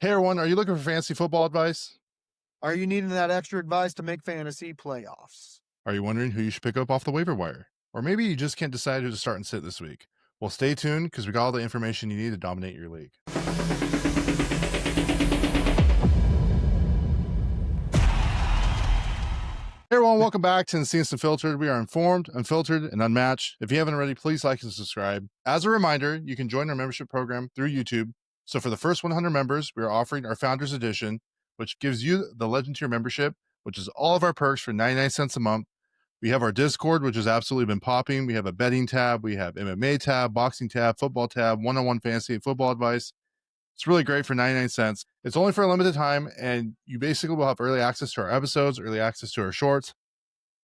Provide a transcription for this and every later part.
Hey everyone, are you looking for fantasy football advice? Are you needing that extra advice to make fantasy playoffs? Are you wondering who you should pick up off the waiver wire? Or maybe you just can't decide who to start and sit this week? Well, stay tuned because we got all the information you need to dominate your league. Hey everyone, welcome back to Encinas Unfiltered. We are informed, unfiltered, and unmatched. If you haven't already, please like and subscribe. As a reminder, you can join our membership program through YouTube. So for the first 100 members, we are offering our Founders Edition, which gives you the Legend Tier membership, which is all of our perks for 99 cents a month. We have our Discord, which has absolutely been popping. We have a betting tab. We have MMA tab, boxing tab, football tab, one-on-one fantasy and football advice. It's really great for 99 cents. It's only for a limited time, and you basically will have early access to our episodes, early access to our shorts.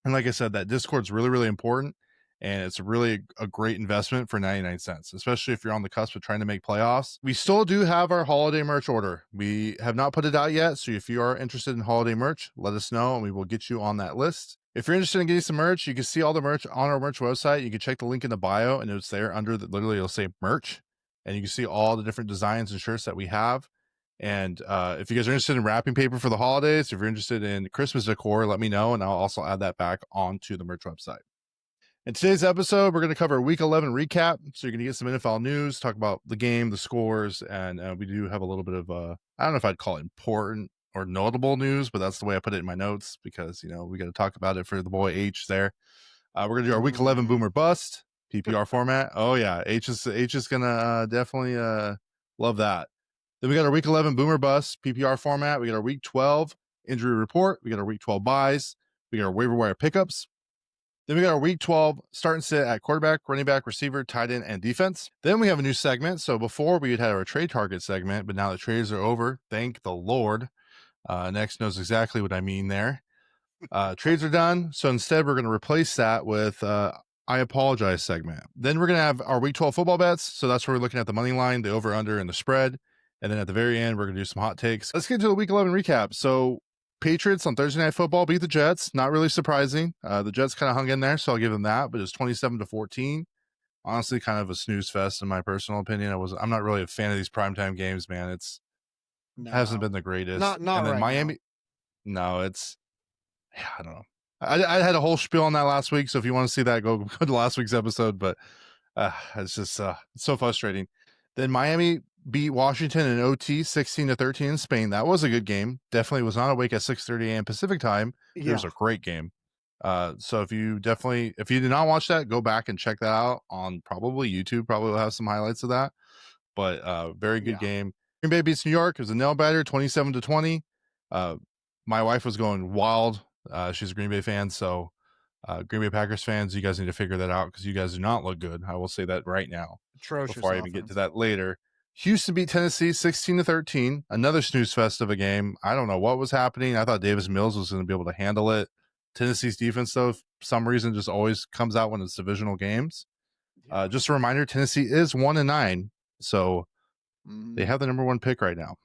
And like I said, that Discord's really, really important, and it's really a great investment for 99 cents, especially if you're on the cusp of trying to make playoffs. We still do have our holiday merch order. We have not put it out yet, so if you are interested in holiday merch, let us know, and we will get you on that list. If you're interested in getting some merch, you can see all the merch on our merch website. You can check the link in the bio, and it's there under literally it'll say merch, and you can see all the different designs and shirts that we have. And if you guys are interested in wrapping paper for the holidays, if you're interested in Christmas decor, let me know, and I'll also add that back onto the merch website. In today's episode, we're going to cover a Week 11 recap. So you're going to get some NFL news, talk about the game, the scores, and we do have a little bit of I don't know if I'd call it important or notable news, but that's the way I put it in my notes because we got to talk about it for the boy H there. We're going to do our Week 11 Boomer Bust PPR format. Oh yeah, H is going to definitely love that. Then we got our Week 11 Boomer Bust PPR format. We got our Week 12 injury report. We got our Week 12 buys. We got our waiver wire pickups. Then we got our Week 12 start and sit at quarterback, running back, receiver, tight end, and defense. Then we have a new segment. So before we had our trade target segment, but now the trades are over. Thank the Lord. Next knows exactly what I mean there. Trades are done. So instead, we're going to replace that with I apologize segment. Then we're going to have our Week 12 football bets. So that's where we're looking at the money line, the over, under, and the spread. And then at the very end, we're going to do some hot takes. Let's get into the Week 11 recap. So Patriots on Thursday Night Football beat the Jets. Not really surprising. The Jets kind of hung in there, so I'll give them that. But it's 27-14. Honestly, kind of a snooze fest in my personal opinion. I'm not really a fan of these primetime games, man. Hasn't been the greatest. Not and then right Miami. Now. No, I don't know. I had a whole spiel on that last week, so if you want to see that, go to last week's episode. But it's just it's so frustrating. Then Miami beat Washington in OT 16-13 in Spain. That was a good game. Definitely was not awake at 6:30 a.m. Pacific time. It was a great game. So if you did not watch that, go back and check that out on probably YouTube. Probably will have some highlights of that. But very good game. Green Bay beats New York. It was a nail biter, 27-20. My wife was going wild. She's a Green Bay fan, so Green Bay Packers fans, you guys need to figure that out because you guys do not look good. I will say that right now. Atrocious before I even get to that later. Houston beat Tennessee 16-13. Another snooze fest of a game. I don't know what was happening. I thought Davis Mills was going to be able to handle it. Tennessee's defense, though, for some reason, just always comes out when it's divisional games. Just a reminder, Tennessee is 1-9, so they have the number one pick right now.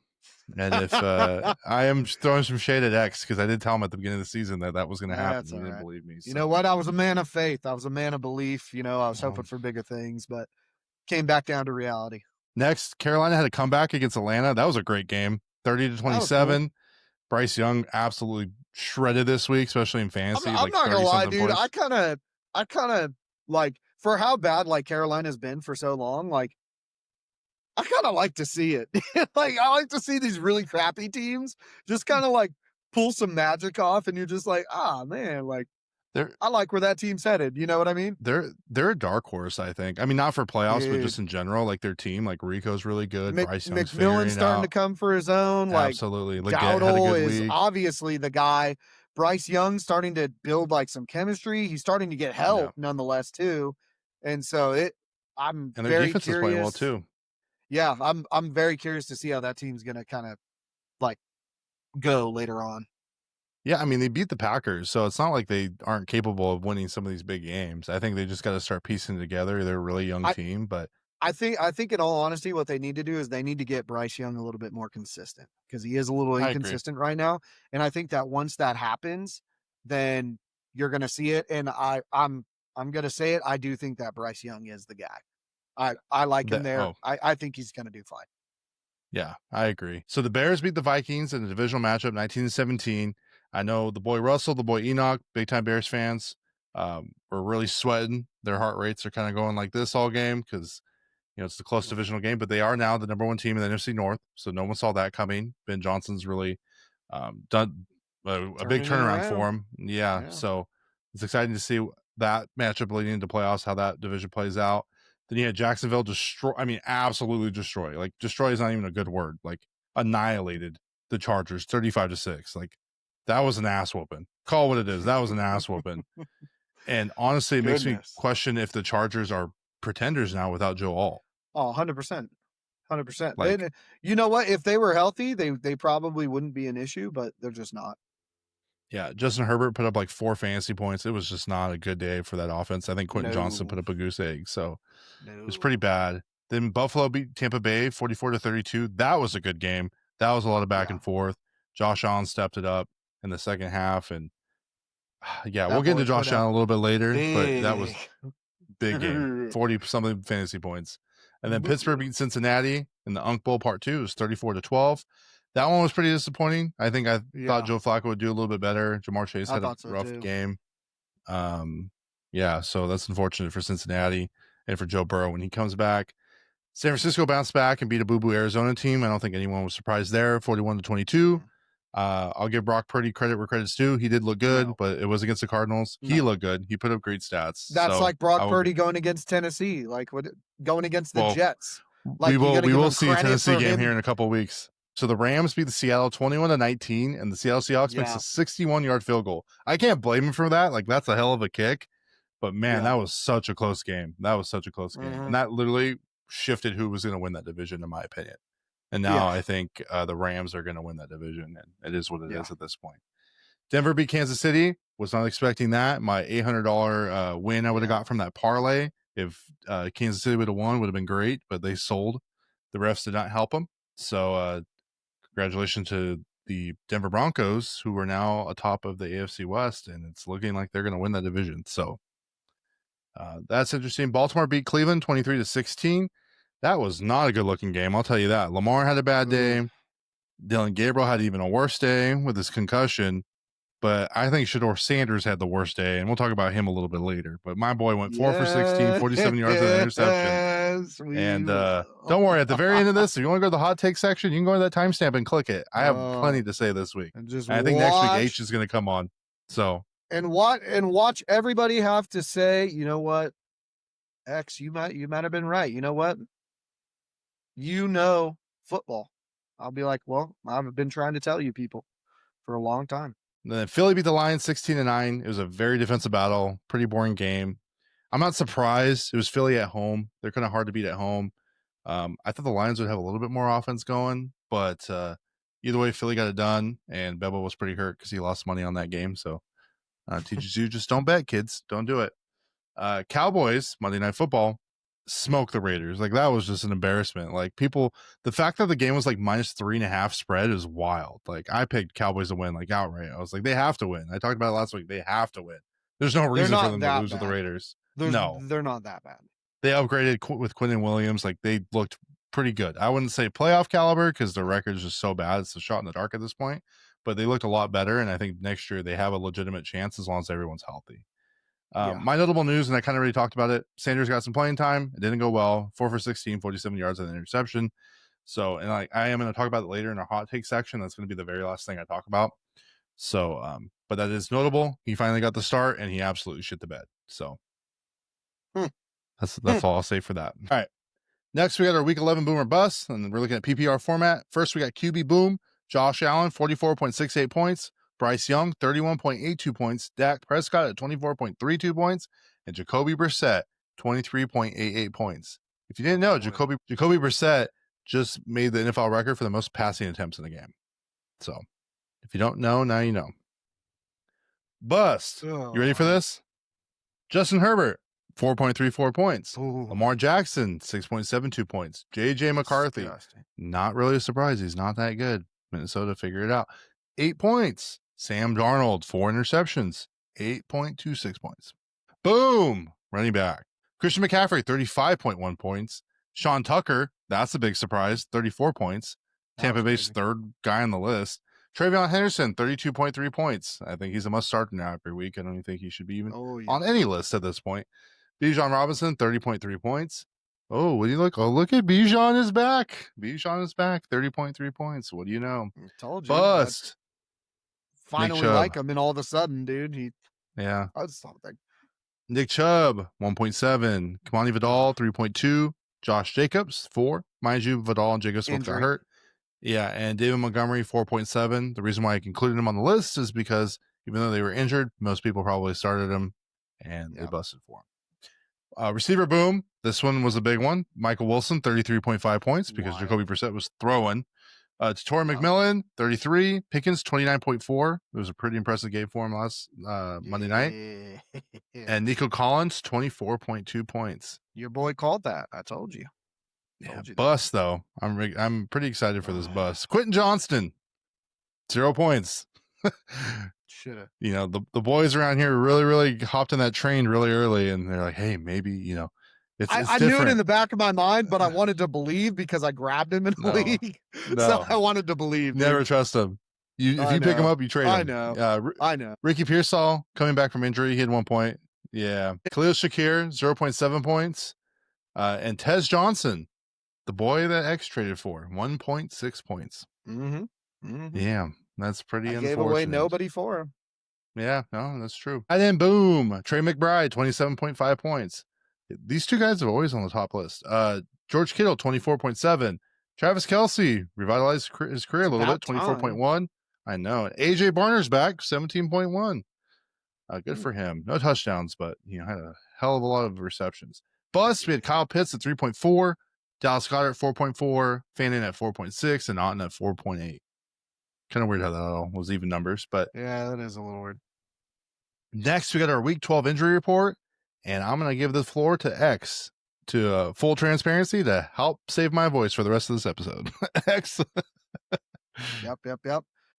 And if I am throwing some shade at X because I did tell him at the beginning of the season that was going to happen. He didn't believe me. So. You know what? I was a man of faith. I was a man of belief. I was hoping for bigger things, but came back down to reality. Next, Carolina had a comeback against Atlanta. That was a great game. 30-27. Cool. Bryce Young absolutely shredded this week, especially in fantasy. I'm not gonna lie, dude. Points. I kind of like for how bad like Carolina's been for so long. Like, I kind of like to see it. Like, I like to see these really crappy teams just kind of like pull some magic off, and you're just like, man, like. I like where that team's headed. You know what I mean? They're a dark horse, I think. I mean, not for playoffs, but just in general. Like their team, like Rico's really good. Bryce Young's McMillan's starting to come for his own. Absolutely. Like Dowdle is obviously the guy. Bryce Young's starting to build like some chemistry. He's starting to get help nonetheless too. And so I'm and their very defense curious. Is playing well too. Yeah, I'm very curious to see how that team's gonna kind of like go later on. Yeah, I mean, they beat the Packers, so it's not like they aren't capable of winning some of these big games. I think they just got to start piecing together. They're a really young team, but I think in all honesty, what they need to do is they need to get Bryce Young a little bit more consistent because he is a little inconsistent right now. And I think that once that happens, then you're going to see it. And I'm going to say it. I do think that Bryce Young is the guy. I like him there. I think he's going to do fine. Yeah, I agree. So the Bears beat the Vikings in the divisional matchup 19-17. I know the boy Russell, the boy Enoch, big time Bears fans, were really sweating. Their heart rates are kind of going like this all game because it's the close divisional game, but they are now the number one team in the NFC North. So no one saw that coming. Ben Johnson's really done a big turnaround for him. Yeah. So it's exciting to see that matchup leading into playoffs, how that division plays out. Then you had Jacksonville absolutely destroy. Like destroy is not even a good word. Like annihilated the Chargers 35-6. Like that was an ass whooping. Call what it is. That was an ass whooping. And honestly, it makes me question if the Chargers are pretenders now without Joe Alt. Oh, 100%. 100%. Like, you know what? If they were healthy, they probably wouldn't be an issue, but they're just not. Yeah, Justin Herbert put up like 4 fantasy points. It was just not a good day for that offense. I think Quentin Johnson put up a goose egg, so it was pretty bad. Then Buffalo beat Tampa Bay 44-32. That was a good game. That was a lot of back and forth. Josh Allen stepped it up in the second half, and we'll get into Josh Allen a little bit later, but that was big game. 40-something fantasy points. And then Pittsburgh beat Cincinnati in the Unk Bowl Part 2. It was 34-12. That one was pretty disappointing. I thought Joe Flacco would do a little bit better. Jamar Chase had a rough game. So that's unfortunate for Cincinnati and for Joe Burrow when he comes back. San Francisco bounced back and beat a boo-boo Arizona team. I don't think anyone was surprised there, 41-22. I'll give Brock Purdy credit where credit's due. He did look good, but it was against the Cardinals. He looked good. He put up great stats. That's like Brock Purdy going against Tennessee, going against the Jets. Like we will see a Tennessee game here in a couple of weeks. So the Rams beat the Seattle 21-19, and the Seattle Seahawks makes a 61-yard field goal. I can't blame him for that. Like that's a hell of a kick, but man, that was such a close game. And that literally shifted who was going to win that division, in my opinion. And now I think the Rams are going to win that division, and it is what it is at this point. Denver beat Kansas City. Was not expecting that. My $800 win I would have got from that parlay. If Kansas City would have won, would have been great, but they sold. The refs did not help them. So congratulations to the Denver Broncos, who are now atop of the AFC West, and it's looking like they're going to win that division. So that's interesting. Baltimore beat Cleveland 23-16. That was not a good looking game. I'll tell you that. Lamar had a bad day. Dylan Gabriel had even a worse day with his concussion. But I think Shedeur Sanders had the worst day, and we'll talk about him a little bit later. But my boy went 4 for 16, 47 yards with an interception. And don't worry, at the very end of this, if you want to go to the hot take section, you can go to that timestamp and click it. I have plenty to say this week. And I think next week H is going to come on. So and watch everybody have to say, you know what, X, you might have been right. You know what? Football. I'll be like, well, I've been trying to tell you people for a long time. And then Philly beat the Lions 16-9. It was a very defensive battle, pretty boring game. I'm not surprised. It was Philly at home. They're kind of hard to beat at home. I thought the Lions would have a little bit more offense going, but either way, Philly got it done, and Bebo was pretty hurt because he lost money on that game. So teaches you just don't bet, kids. Don't do it. Cowboys, Monday Night Football, smoke the Raiders. Like that was just an embarrassment. Like the fact that the game was like -3.5 spread is wild. Like I picked Cowboys to win like outright. I was like, they have to win. I talked about it last week. They have to win. There's no reason for them to lose with the Raiders. No, they're not that bad. They upgraded with Quinnen Williams. Like they looked pretty good. I wouldn't say playoff caliber because the record is just so bad. It's a shot in the dark at this point, but they looked a lot better. And I think next year they have a legitimate chance as long as everyone's healthy. My notable news, and I kind of already talked about it, Sanders got some playing time. It didn't go well. 4 for 16, 47 yards and an interception. So, and like I am going to talk about it later in our hot take section. That's going to be the very last thing I talk about. So, but that is notable. He finally got the start, and he absolutely shit the bed. So, that's all I'll say for that. All right. Next, we got our Week 11 Boom or Bust, and we're looking at PPR format. First, we got QB Boom. Josh Allen, 44.68 points. Bryce Young, 31.82 points. Dak Prescott at 24.32 points. And Jacoby Brissett, 23.88 points. If you didn't know, Jacoby Brissett just made the NFL record for the most passing attempts in the game. So, if you don't know, now you know. Bust. You ready for this? Justin Herbert, 4.34 points. Lamar Jackson, 6.72 points. J.J. McCarthy, not really a surprise. He's not that good. Minnesota figured it out. 8 points. Sam Darnold, 4 interceptions, 8.26 points. Boom! Running back. Christian McCaffrey, 35.1 points. Sean Tucker, that's a big surprise, 34 points. Tampa Bay's third guy on the list. Travion Henderson, 32.3 points. I think he's a must start now every week. I don't even think he should be even on any list at this point. Bijan Robinson, 30.3 points. Oh, what do you look? Oh, look at Bijan is back. Bijan is back, 30.3 points. What do you know? I told you. Bust. Finally like him, and all of a sudden, dude, he does something. Nick Chubb, 1.7. Kamani Vidal, 3.2. Josh Jacobs, 4. Mind you, Vidal and Jacobs both got hurt. Yeah, and David Montgomery, 4.7. The reason why I included him on the list is because even though they were injured, most people probably started him, and they busted for him. Receiver boom. This one was a big one. Michael Wilson, 33.5 points because Jacoby Brissett was throwing. Torrey McMillan, 33. Pickens, 29.4. It was a pretty impressive game for him last Monday night. And Nico Collins, 24.2 points. Your boy called that. I told you. Bust, though. I'm pretty excited for this bust. Quentin Johnston, 0 points. Shoulda. You know, the boys around here really, really hopped on that train really early, and they're like, hey, maybe, you know, I knew it in the back of my mind, but I wanted to believe because I grabbed him in the league. So I wanted to believe. Never trust him. If you pick him up, you trade him. I know. Ricky Pearsall coming back from injury. He had 1 point. Yeah. Khalil Shakir, 0.7 points. And Tez Johnson, the boy that X traded for, 1.6 points. Yeah, that's pretty unfortunate. Gave away nobody for him. Yeah, no, that's true. And then boom, Trey McBride, 27.5 points. These two guys are always on the top list. George Kittle, 24.7. Travis Kelce revitalized his career a little bit, 24.1. I know. AJ Barner's back, 17.1. Good for him. No touchdowns, but had a hell of a lot of receptions. Bust, we had Kyle Pitts at 3.4, Dallas Goedert at 4.4, Fannin at 4.6, and Otten at 4.8. Kind of weird how that all was even numbers, but yeah, that is a little weird. Next, we got our Week 12 injury report, and I'm going to give the floor to X to full transparency to help save my voice for the rest of this episode. X. Yep.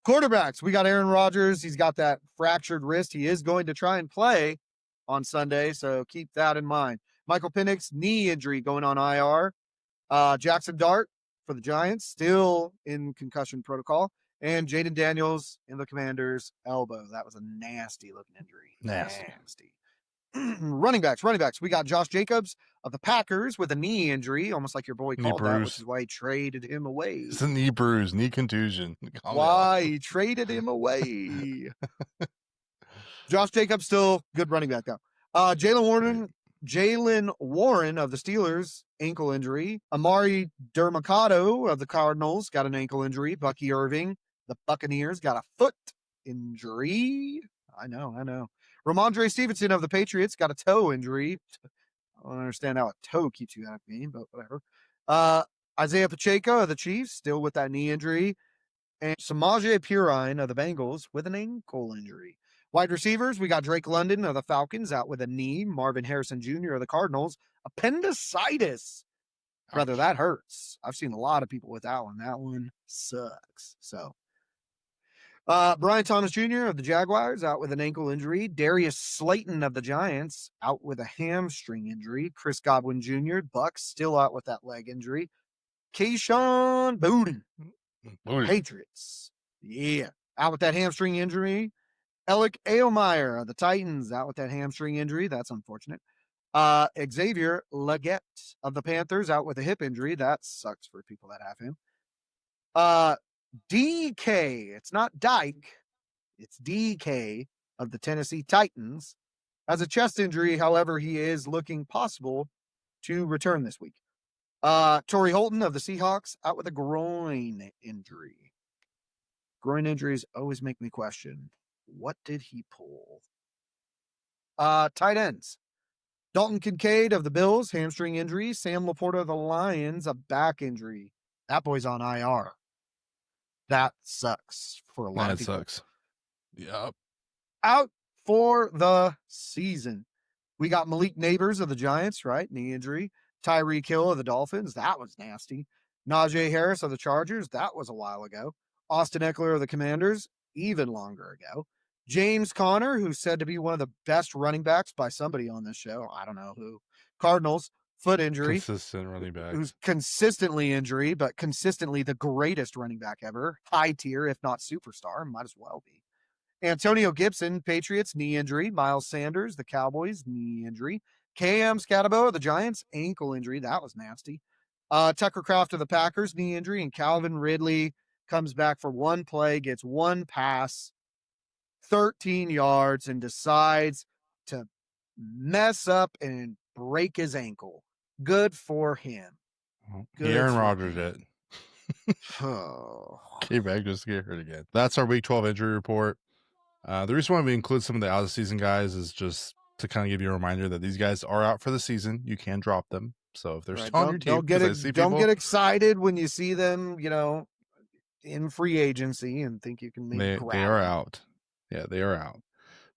Quarterbacks, we got Aaron Rodgers. He's got that fractured wrist. He is going to try and play on Sunday, so keep that in mind. Michael Penix, knee injury going on IR. Jackson Dart for the Giants, still in concussion protocol. And Jaden Daniels in the Commanders' elbow. That was a nasty-looking injury. Nasty. Running backs. We got Josh Jacobs of the Packers with a knee injury, almost like your boy called that, which is why he traded him away. It's a knee bruise, knee contusion. Why he traded him away. Josh Jacobs still good running back, though. Jalen Warren of the Steelers, ankle injury. Amari Dermacado of the Cardinals got an ankle injury. Bucky Irving, the Buccaneers, got a foot injury. I know. Ramondre Stevenson of the Patriots got a toe injury. I don't understand how a toe keeps you out of game, but whatever. Isaiah Pacheco of the Chiefs, still with that knee injury. And Samaje Perine of the Bengals with an ankle injury. Wide receivers, we got Drake London of the Falcons out with a knee. Marvin Harrison Jr. of the Cardinals, appendicitis. Brother, that hurts. I've seen a lot of people with that one. That one sucks. So, Brian Thomas Jr. of the Jaguars out with an ankle injury. Darius Slayton of the Giants out with a hamstring injury. Chris Godwin Jr., Bucks, still out with that leg injury. Keyshawn Booty, Patriots, out with that hamstring injury. Alec Ailmeyer of the Titans out with that hamstring injury. That's unfortunate. Xavier Legette of the Panthers out with a hip injury. That sucks for people that have him. DK, it's not Dyke, it's DK of the Tennessee Titans, has a chest injury. However, he is looking possible to return this week. Torrey Holton of the Seahawks out with a groin injury. Groin injuries always make me question, what did he pull? Tight ends. Dalton Kincaid of the Bills, hamstring injury. Sam Laporta of the Lions, a back injury. That boy's on IR. That sucks for a lot of people. That sucks. Yep. Out for the season. We got Malik Neighbors of the Giants, right? Knee injury. Tyreek Hill of the Dolphins. That was nasty. Najee Harris of the Chargers. That was a while ago. Austin Ekeler of the Commanders. Even longer ago. James Conner, who's said to be one of the best running backs by somebody on this show. I don't know who. Cardinals. foot injury. Consistent running back. Who's consistently injury, but consistently the greatest running back ever. High tier, if not superstar, might as well be. Antonio Gibson, Patriots, knee injury. Miles Sanders, the Cowboys, knee injury. Cam Scataboa, the Giants, ankle injury. That was nasty. Tucker Kraft of the Packers, knee injury. And Calvin Ridley comes back for one play, gets one pass, 13 yards, and decides to mess up and break his ankle. Good for him. Aaron Rodgers it. Oh. Came back just to get hurt again. That's our Week 12 injury report. The reason why we include some of the out-of-season guys is just to kind of give you a reminder that these guys are out for the season. You can drop them. So if they're still on your team, don't get excited when you see them, in free agency and think you can maybe grab they are them. out. Yeah, they are out.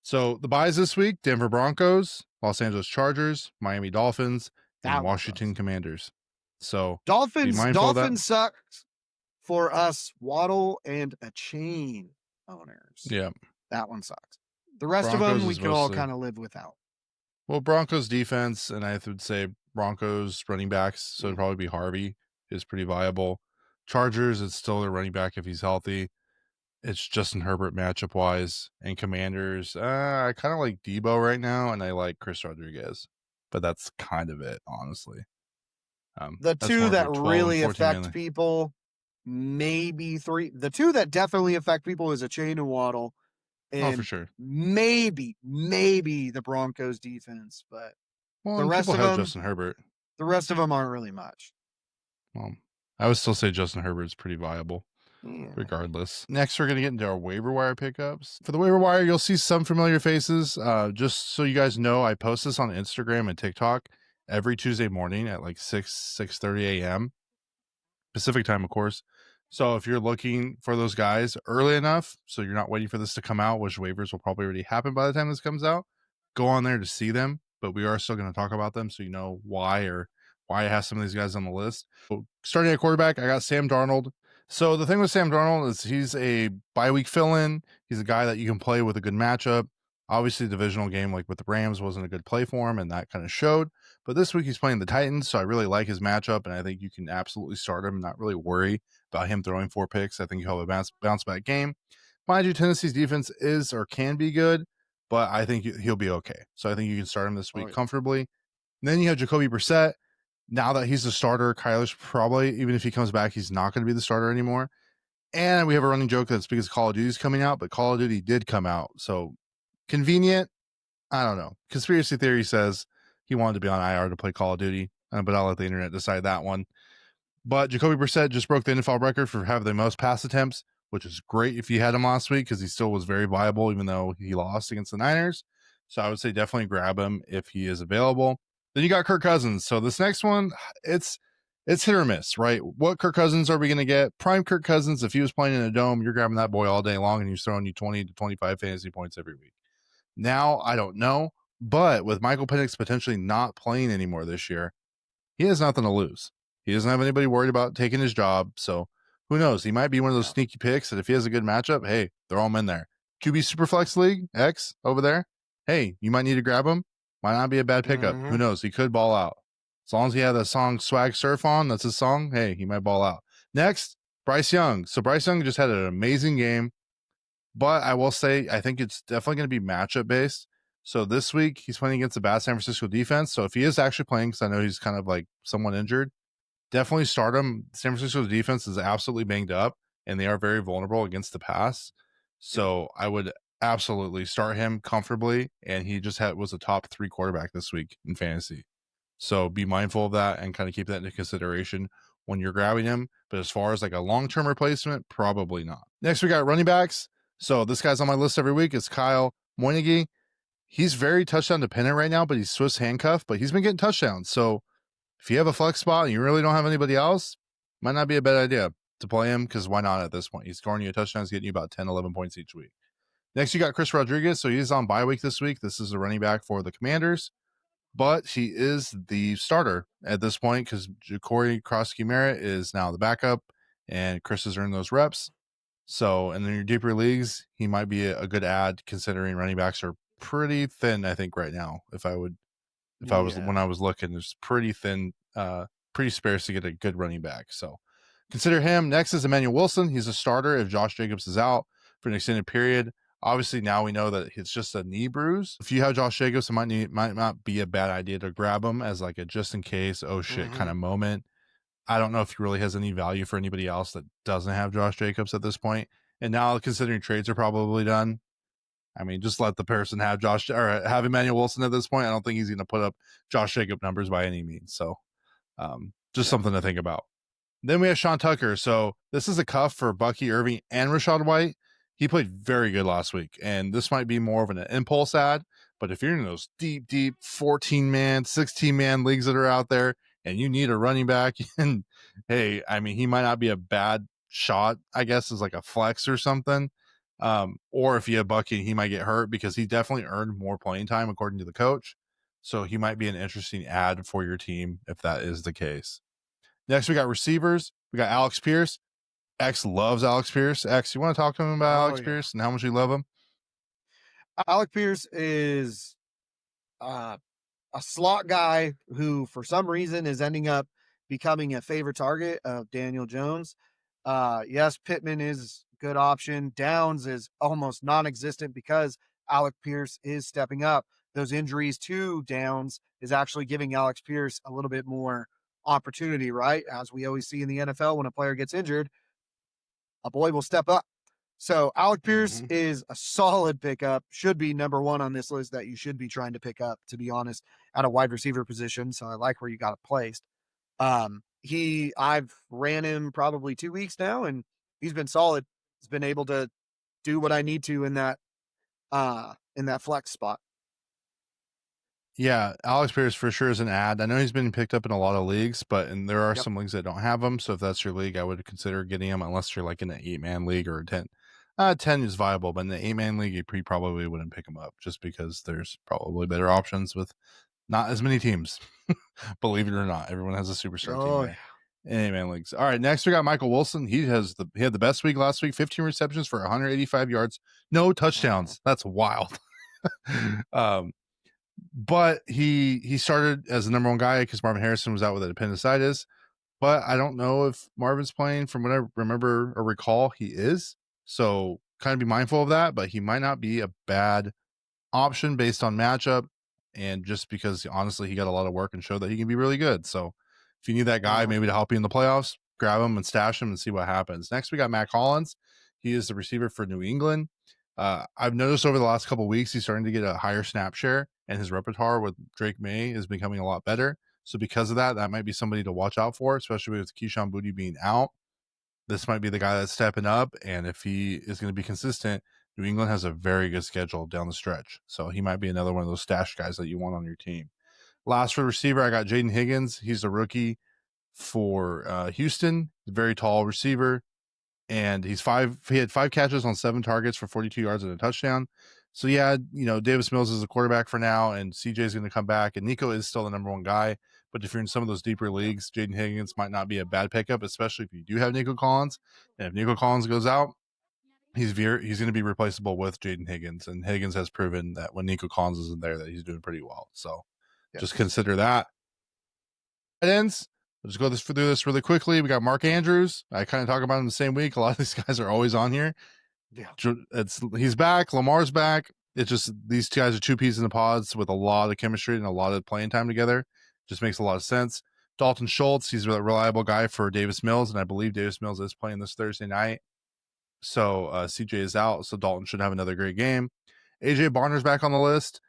So the buys this week: Denver Broncos, Los Angeles Chargers, Miami Dolphins, and Washington Commanders. So Dolphins sucks for us Waddle and a chain owners. Yeah, that one sucks. The rest of them we can all kind of live without. Well, Broncos defense, and I would say Broncos running backs, so it'd probably be Harvey, is pretty viable. Chargers, it's still their running back if he's healthy. It's Justin Herbert matchup wise. And Commanders, I kind of like Debo right now, and I like Chris Rodriguez, but that's kind of it, honestly. The two that really affect people, maybe three. The two that definitely affect people is a chain and Waddle. And for sure. Maybe the Broncos defense, but the rest of them, Justin Herbert. The rest of them aren't really much. Well, I would still say Justin Herbert's pretty viable. Yeah. Regardless. Next, we're going to get into our waiver wire pickups. For the waiver wire, you'll see some familiar faces. Just so you guys know, I post this on Instagram and TikTok every Tuesday morning at like 6:30 a.m. Pacific time, of course. So if you're looking for those guys early enough, so you're not waiting for this to come out, which waivers will probably already happen by the time this comes out, go on there to see them. But we are still going to talk about them so you know why I have some of these guys on the list. So starting at quarterback, I got Sam Darnold. So the thing with Sam Darnold is he's a bye-week fill-in. He's a guy that you can play with a good matchup. Obviously, the divisional game like with the Rams wasn't a good play for him, and that kind of showed. But this week he's playing the Titans, so I really like his matchup, and I think you can absolutely start him and not really worry about him throwing 4 picks. I think he'll have a bounce-back game. Mind you, Tennessee's defense is or can be good, but I think he'll be okay. So I think you can start him this week comfortably. And then you have Jacoby Brissett. Now that he's the starter, Kyler's probably, even if he comes back, he's not going to be the starter anymore. And we have a running joke that's because Call of Duty's coming out, but Call of Duty did come out. So convenient. I don't know. Conspiracy theory says he wanted to be on IR to play Call of Duty, but I'll let the internet decide that one. But Jacoby Brissett just broke the NFL record for having the most pass attempts, which is great if you had him last week because he still was very viable, even though he lost against the Niners. So I would say definitely grab him if he is available. Then you got Kirk Cousins. So this next one, it's hit or miss, right? What Kirk Cousins are we going to get? Prime Kirk Cousins, if he was playing in a dome, you're grabbing that boy all day long and he's throwing you 20 to 25 fantasy points every week. Now, I don't know, but with Michael Penix potentially not playing anymore this year, he has nothing to lose. He doesn't have anybody worried about taking his job. So who knows? He might be one of those sneaky picks that if he has a good matchup, hey, throw him in there. QB Superflex League, X over there. Hey, you might need to grab him. Might not be a bad pickup. Who knows? He could ball out. As long as he had the song Swag Surf on, that's his song. Hey, he might ball out. Next, Bryce Young. So Bryce Young just had an amazing game. But I will say, I think it's definitely going to be matchup based. So this week, he's playing against the bad San Francisco defense. So if he is actually playing, because I know he's kind of like somewhat injured, definitely start him. San Francisco's defense is absolutely banged up, and they are very vulnerable against the pass. So I would absolutely start him comfortably, and he just was a top 3 quarterback this week in fantasy. So be mindful of that and kind of keep that into consideration when you're grabbing him. But as far as like a long-term replacement, probably not. Next, we got running backs. So this guy's on my list every week. It's Kyle Moinigi. He's very touchdown dependent right now, but he's Swiss handcuffed, but he's been getting touchdowns. So if you have a flex spot and you really don't have anybody else, might not be a bad idea to play him because why not at this point? He's scoring you touchdowns, getting you about 10, 11 points each week. Next, you got Chris Rodriguez. So he's on bye week this week. This is a running back for the Commanders, but he is the starter at this point because Corey Krosky-Merritt is now the backup and Chris has earned those reps. So, and in your deeper leagues, he might be a good add considering running backs are pretty thin, I think, right now, if I would When I was looking, it's pretty thin, pretty sparse to get a good running back. So consider him. Next is Emmanuel Wilson. He's a starter if Josh Jacobs is out for an extended period. Obviously, now we know that it's just a knee bruise. If you have Josh Jacobs, it might not be a bad idea to grab him as like a just in case, oh shit kind of moment. I don't know if he really has any value for anybody else that doesn't have Josh Jacobs at this point. And now considering trades are probably done, I mean, just let the person have have Emmanuel Wilson at this point. I don't think he's going to put up Josh Jacob numbers by any means. So just something to think about. Then we have Sean Tucker. So this is a cuff for Bucky Irving and Rachaad White. He played very good last week, and this might be more of an impulse ad. But if you're in those deep 14-man, 16-man leagues that are out there, and you need a running back, and hey, I mean, he might not be a bad shot, I guess, as like a flex or something. Or if you have Bucky, he might get hurt because he definitely earned more playing time according to the coach. So he might be an interesting ad for your team if that is the case. Next, we got receivers. We got Alex Pierce. X loves Alex Pierce. X, you want to talk to him about Alex Pierce and how much you love him? Alex Pierce is a slot guy who, for some reason, is ending up becoming a favorite target of Daniel Jones. Yes, Pittman is a good option. Downs is almost non-existent because Alex Pierce is stepping up. Those injuries to Downs is actually giving Alex Pierce a little bit more opportunity, right? As we always see in the NFL, when a player gets injured, a boy will step up. So Alec Pierce is a solid pickup, should be number one on this list that you should be trying to pick up, to be honest, at a wide receiver position. So I like where you got it placed. I've ran him probably 2 weeks now, and he's been solid. He's been able to do what I need to in that flex spot. Yeah, Alex Pierce for sure is an ad. I know he's been picked up in a lot of leagues, and there are some leagues that don't have him. So if that's your league, I would consider getting him unless you're like in an 8-man league or a 10. 10 is viable, but in the 8-man league, you probably wouldn't pick him up just because there's probably better options with not as many teams. Believe it or not, everyone has a superstar team in 8-man leagues. All right, next we got Michael Wilson. He had the best week last week, 15 receptions for 185 yards, no touchdowns. That's wild. But he started as the number one guy because Marvin Harrison was out with appendicitis. But I don't know if Marvin's playing. From what I remember or recall, he is. So kind of be mindful of that. But he might not be a bad option based on matchup. And just because, honestly, he got a lot of work and showed that he can be really good. So if you need that guy maybe to help you in the playoffs, grab him and stash him and see what happens. Next, we got Matt Collins. He is the receiver for New England. I've noticed over the last couple of weeks, he's starting to get a higher snap share, and his repertoire with Drake May is becoming a lot better. So because of that might be somebody to watch out for, especially with Keyshawn Boutte being out. This might be the guy that's stepping up, and if he is going to be consistent, New England has a very good schedule down the stretch. So he might be another one of those stash guys that you want on your team. Last for receiver, I got Jaden Higgins. He's a rookie for Houston, very tall receiver. And he had 5 catches on 7 targets for 42 yards and a touchdown. So yeah, Davis Mills is the quarterback for now, and CJ is going to come back, and Nico is still the number one guy. But if you're in some of those deeper leagues, Jaden Higgins might not be a bad pickup, especially if you do have Nico Collins. And if Nico Collins goes out, he's going to be replaceable with Jaden Higgins, and Higgins has proven that when Nico Collins isn't there, that he's doing pretty well. So just consider that. It ends. Let's go through this really quickly. We got Mark Andrews. I kind of talk about him the same week. A lot of these guys are always on here. Yeah, he's back. Lamar's back. It's just these two guys are 2 peas in the pods with a lot of chemistry and a lot of playing time together. Just makes a lot of sense. Dalton Schultz, he's a reliable guy for Davis Mills, and I believe Davis Mills is playing this Thursday night. So CJ is out, so Dalton should have another great game. AJ Barner's back on the list.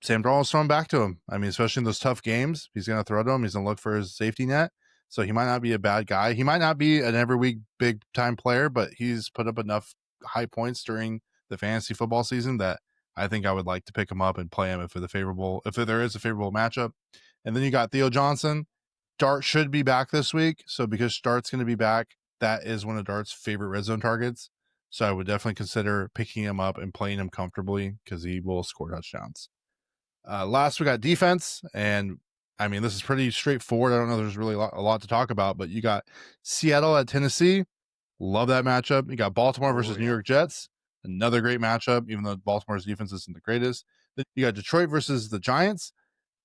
Sam Darnold's throwing back to him. I mean, especially in those tough games, he's going to throw to him. He's going to look for his safety net. So he might not be a bad guy. He might not be an every week big time player, but he's put up enough high points during the fantasy football season that I think I would like to pick him up and play him if there is a favorable matchup. And then you got Theo Johnson. Dart should be back this week. So because Dart's going to be back, that is one of Dart's favorite red zone targets. So I would definitely consider picking him up and playing him comfortably because he will score touchdowns. Last, we got defense, and I mean, this is pretty straightforward. I don't know there's really a lot to talk about, but you got Seattle at Tennessee. Love that matchup. You got Baltimore versus New York Jets. Another great matchup, even though Baltimore's defense isn't the greatest. Then you got Detroit versus the Giants.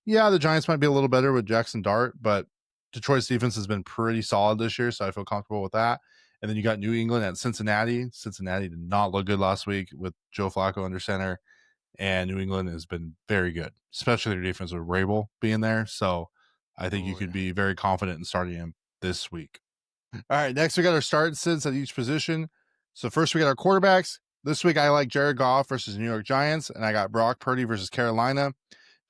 Yeah, the Giants might be a little better with Jackson Dart, but Detroit's defense has been pretty solid this year, so I feel comfortable with that. And then you got New England at Cincinnati. Cincinnati did not look good last week with Joe Flacco under center, and New England has been very good, especially their defense with Rabel being there. So I think you could be very confident in starting him this week. All right, next we got our start sits at each position. So first we got our quarterbacks. This week I like Jared Goff versus New York Giants, and I got Brock Purdy versus Carolina.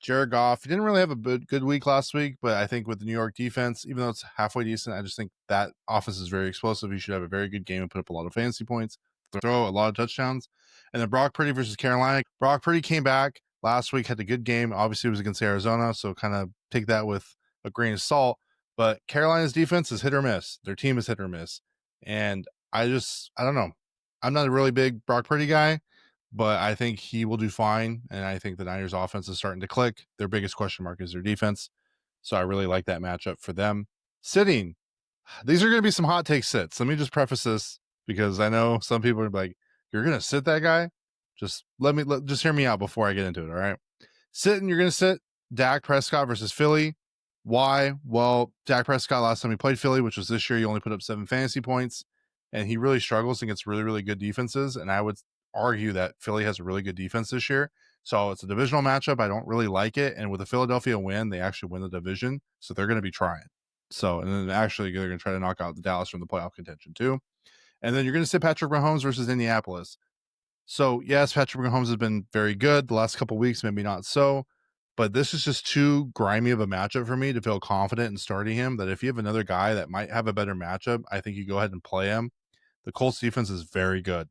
Jared Goff, he didn't really have a good week last week, but I think with the New York defense, even though it's halfway decent, I just think that offense is very explosive. He should have a very good game and put up a lot of fantasy points, throw a lot of touchdowns. And then Brock Purdy versus Carolina. Brock Purdy came back last week, had a good game. Obviously, it was against Arizona, so kind of take that with a grain of salt. But Carolina's defense is hit or miss. Their team is hit or miss. And I don't know. I'm not a really big Brock Purdy guy, but I think he will do fine. And I think the Niners offense is starting to click. Their biggest question mark is their defense. So I really like that matchup for them. Sitting. These are going to be some hot take sits. Let me just preface this because I know some people are like, you're going to sit that guy? Just just hear me out before I get into it. All right. Sitting, you're going to sit Dak Prescott versus Philly. Why? Well, Dak Prescott, last time he played Philly, which was this year, he only put up 7 fantasy points, and he really struggles against really, really good defenses. And I would argue that Philly has a really good defense this year. So it's a divisional matchup. I don't really like it. And with a Philadelphia win, they actually win the division. So they're going to be trying. So, and then actually they're going to try to knock out the Dallas from the playoff contention too. And then you're going to sit Patrick Mahomes versus Indianapolis. So yes, Patrick Mahomes has been very good the last couple of weeks, maybe not so. But this is just too grimy of a matchup for me to feel confident in starting him, that if you have another guy that might have a better matchup, I think you go ahead and play him. The Colts defense is very good.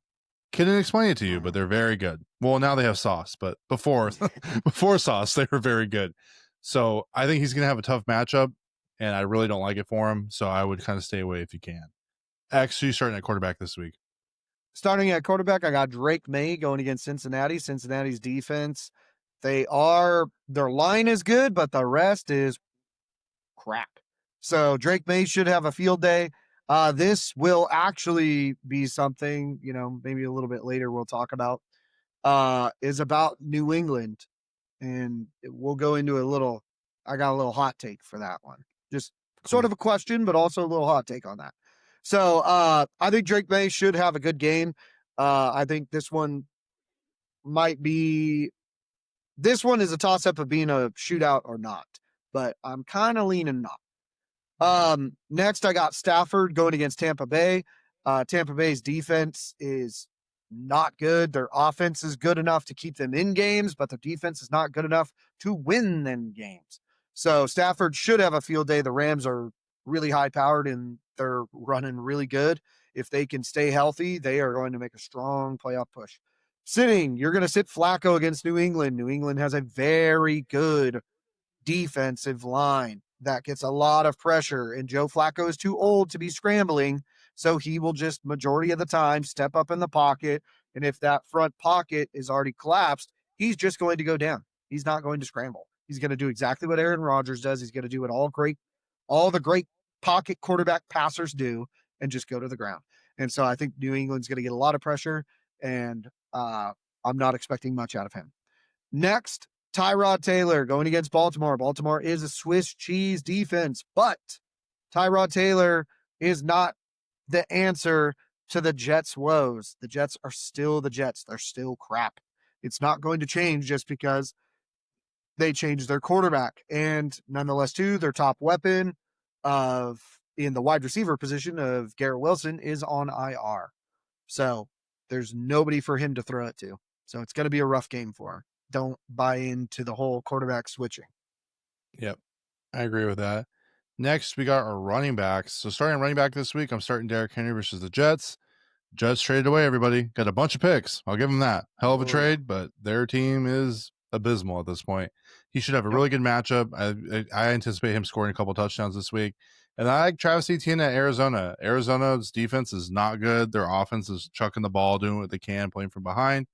Couldn't explain it to you, but they're very good. Well, now they have Sauce, but before Sauce, they were very good. So I think he's going to have a tough matchup, and I really don't like it for him. So I would kind of stay away if you can. X, who's starting at quarterback this week? Starting at quarterback, I got Drake May going against Cincinnati. Cincinnati's defense, their line is good, but the rest is crap. So Drake May should have a field day. This will actually be something, maybe a little bit later we'll talk about, is about New England. And we'll go into I got a little hot take for that one. Just sort of a question, but also a little hot take on that. So I think Drake May should have a good game. I think this one is a toss-up of being a shootout or not, but I'm kind of leaning not. Next, I got Stafford going against Tampa Bay. Tampa Bay's defense is not good. Their offense is good enough to keep them in games, but their defense is not good enough to win them games. So Stafford should have a field day. The Rams are really high-powered, and they're running really good. If they can stay healthy, they are going to make a strong playoff push. Sitting, you're going to sit Flacco against New England. New England has a very good defensive line that gets a lot of pressure, and Joe Flacco is too old to be scrambling, so he will just majority of the time step up in the pocket, and if that front pocket is already collapsed, he's just going to go down. He's not going to scramble. He's going to do exactly what Aaron Rodgers does. He's going to do what all the great pocket quarterback passers do, and just go to the ground. And so I think New England's going to get a lot of pressure, and I'm not expecting much out of him. Next, Tyrod Taylor going against Baltimore. Baltimore is a Swiss cheese defense, but Tyrod Taylor is not the answer to the Jets' woes. The Jets are still the Jets. They're still crap. It's not going to change just because they changed their quarterback. And nonetheless, too, their top weapon in the wide receiver position of Garrett Wilson is on IR. So there's nobody for him to throw it to. So it's going to be a rough game for him. Don't buy into the whole quarterback switching. Yep, I agree with that. Next, we got our running backs. So starting running back this week, I'm starting Derrick Henry versus the Jets. Jets traded away everybody. Got a bunch of picks. I'll give them that. Hell of a trade, but their team is abysmal at this point. He should have a really good matchup. I anticipate him scoring a couple touchdowns this week. And I like Travis Etienne at Arizona. Arizona's defense is not good. Their offense is chucking the ball, doing what they can, playing from behind.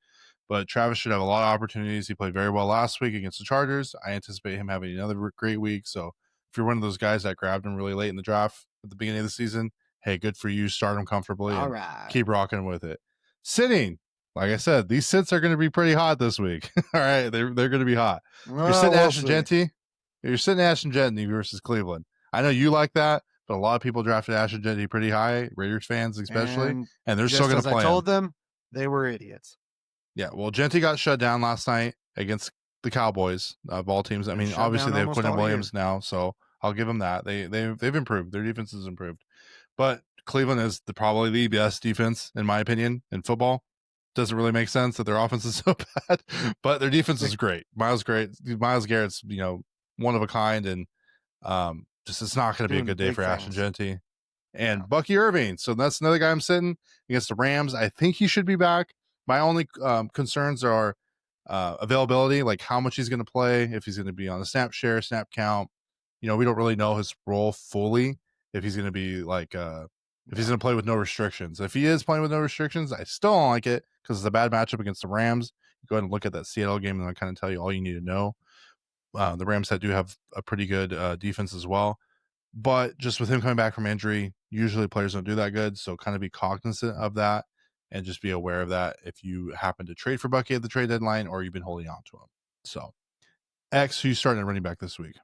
But Travis should have a lot of opportunities. He played very well last week against the Chargers. I anticipate him having another great week. So if you're one of those guys that grabbed him really late in the draft at the beginning of the season, hey, good for you. Start him comfortably. All right. Keep rocking with it. Sitting. Like I said, these sits are going to be pretty hot this week. All right. They're going to be hot. You're sitting Ashton Jeanty. You're sitting Ashton Jenney versus Cleveland. I know you like that, but a lot of people drafted Ashton Jenney pretty high, Raiders fans especially, and they're still going to play him. I told them, they were idiots. Yeah, well, Gentry got shut down last night against the Cowboys of all teams. I mean, obviously they have Quentin Williams now, so I'll give them that. They've improved. Their defense has improved. But Cleveland is probably the best defense, in my opinion, in football. Doesn't really make sense that their offense is so bad, but their defense is great. Myles Garrett's, one of a kind, and just it's not going to be a good day for Ashton Jenney and Bucky Irving. So that's another guy I'm sitting against the Rams. I think he should be back. My only concerns are availability, like how much he's going to play, if he's going to be on the snap share, snap count. We don't really know his role fully. If he's going to be like, if he's going to play with no restrictions. If he is playing with no restrictions, I still don't like it because it's a bad matchup against the Rams. Go ahead and look at that Seattle game and I'll kind of tell you all you need to know. The Rams do have a pretty good defense as well. But just with him coming back from injury, usually players don't do that good. So kind of be cognizant of that and just be aware of that if you happen to trade for Bucky at the trade deadline or you've been holding on to him. So, X, who's starting at running back this week?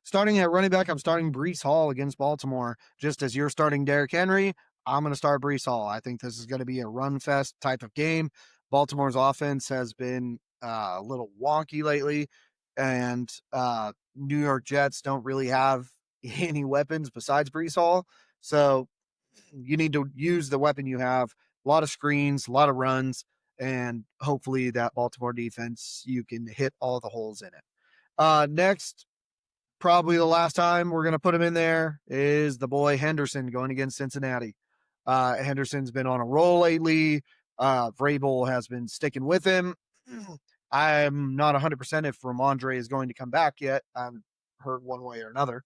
Starting at running back, I'm starting Breece Hall against Baltimore. Just as you're starting Derrick Henry, I'm going to start Breece Hall. I think this is going to be a run fest type of game. Baltimore's offense has been a little wonky lately, and New York Jets don't really have any weapons besides Breece Hall. So you need to use the weapon you have. A lot of screens, a lot of runs, and hopefully that Baltimore defense, you can hit all the holes in it. Next, probably the last time we're going to put him in there is the boy Henderson going against Cincinnati. Henderson's been on a roll lately. Vrabel has been sticking with him. I'm not 100% if Ramondre is going to come back yet. I've heard one way or another.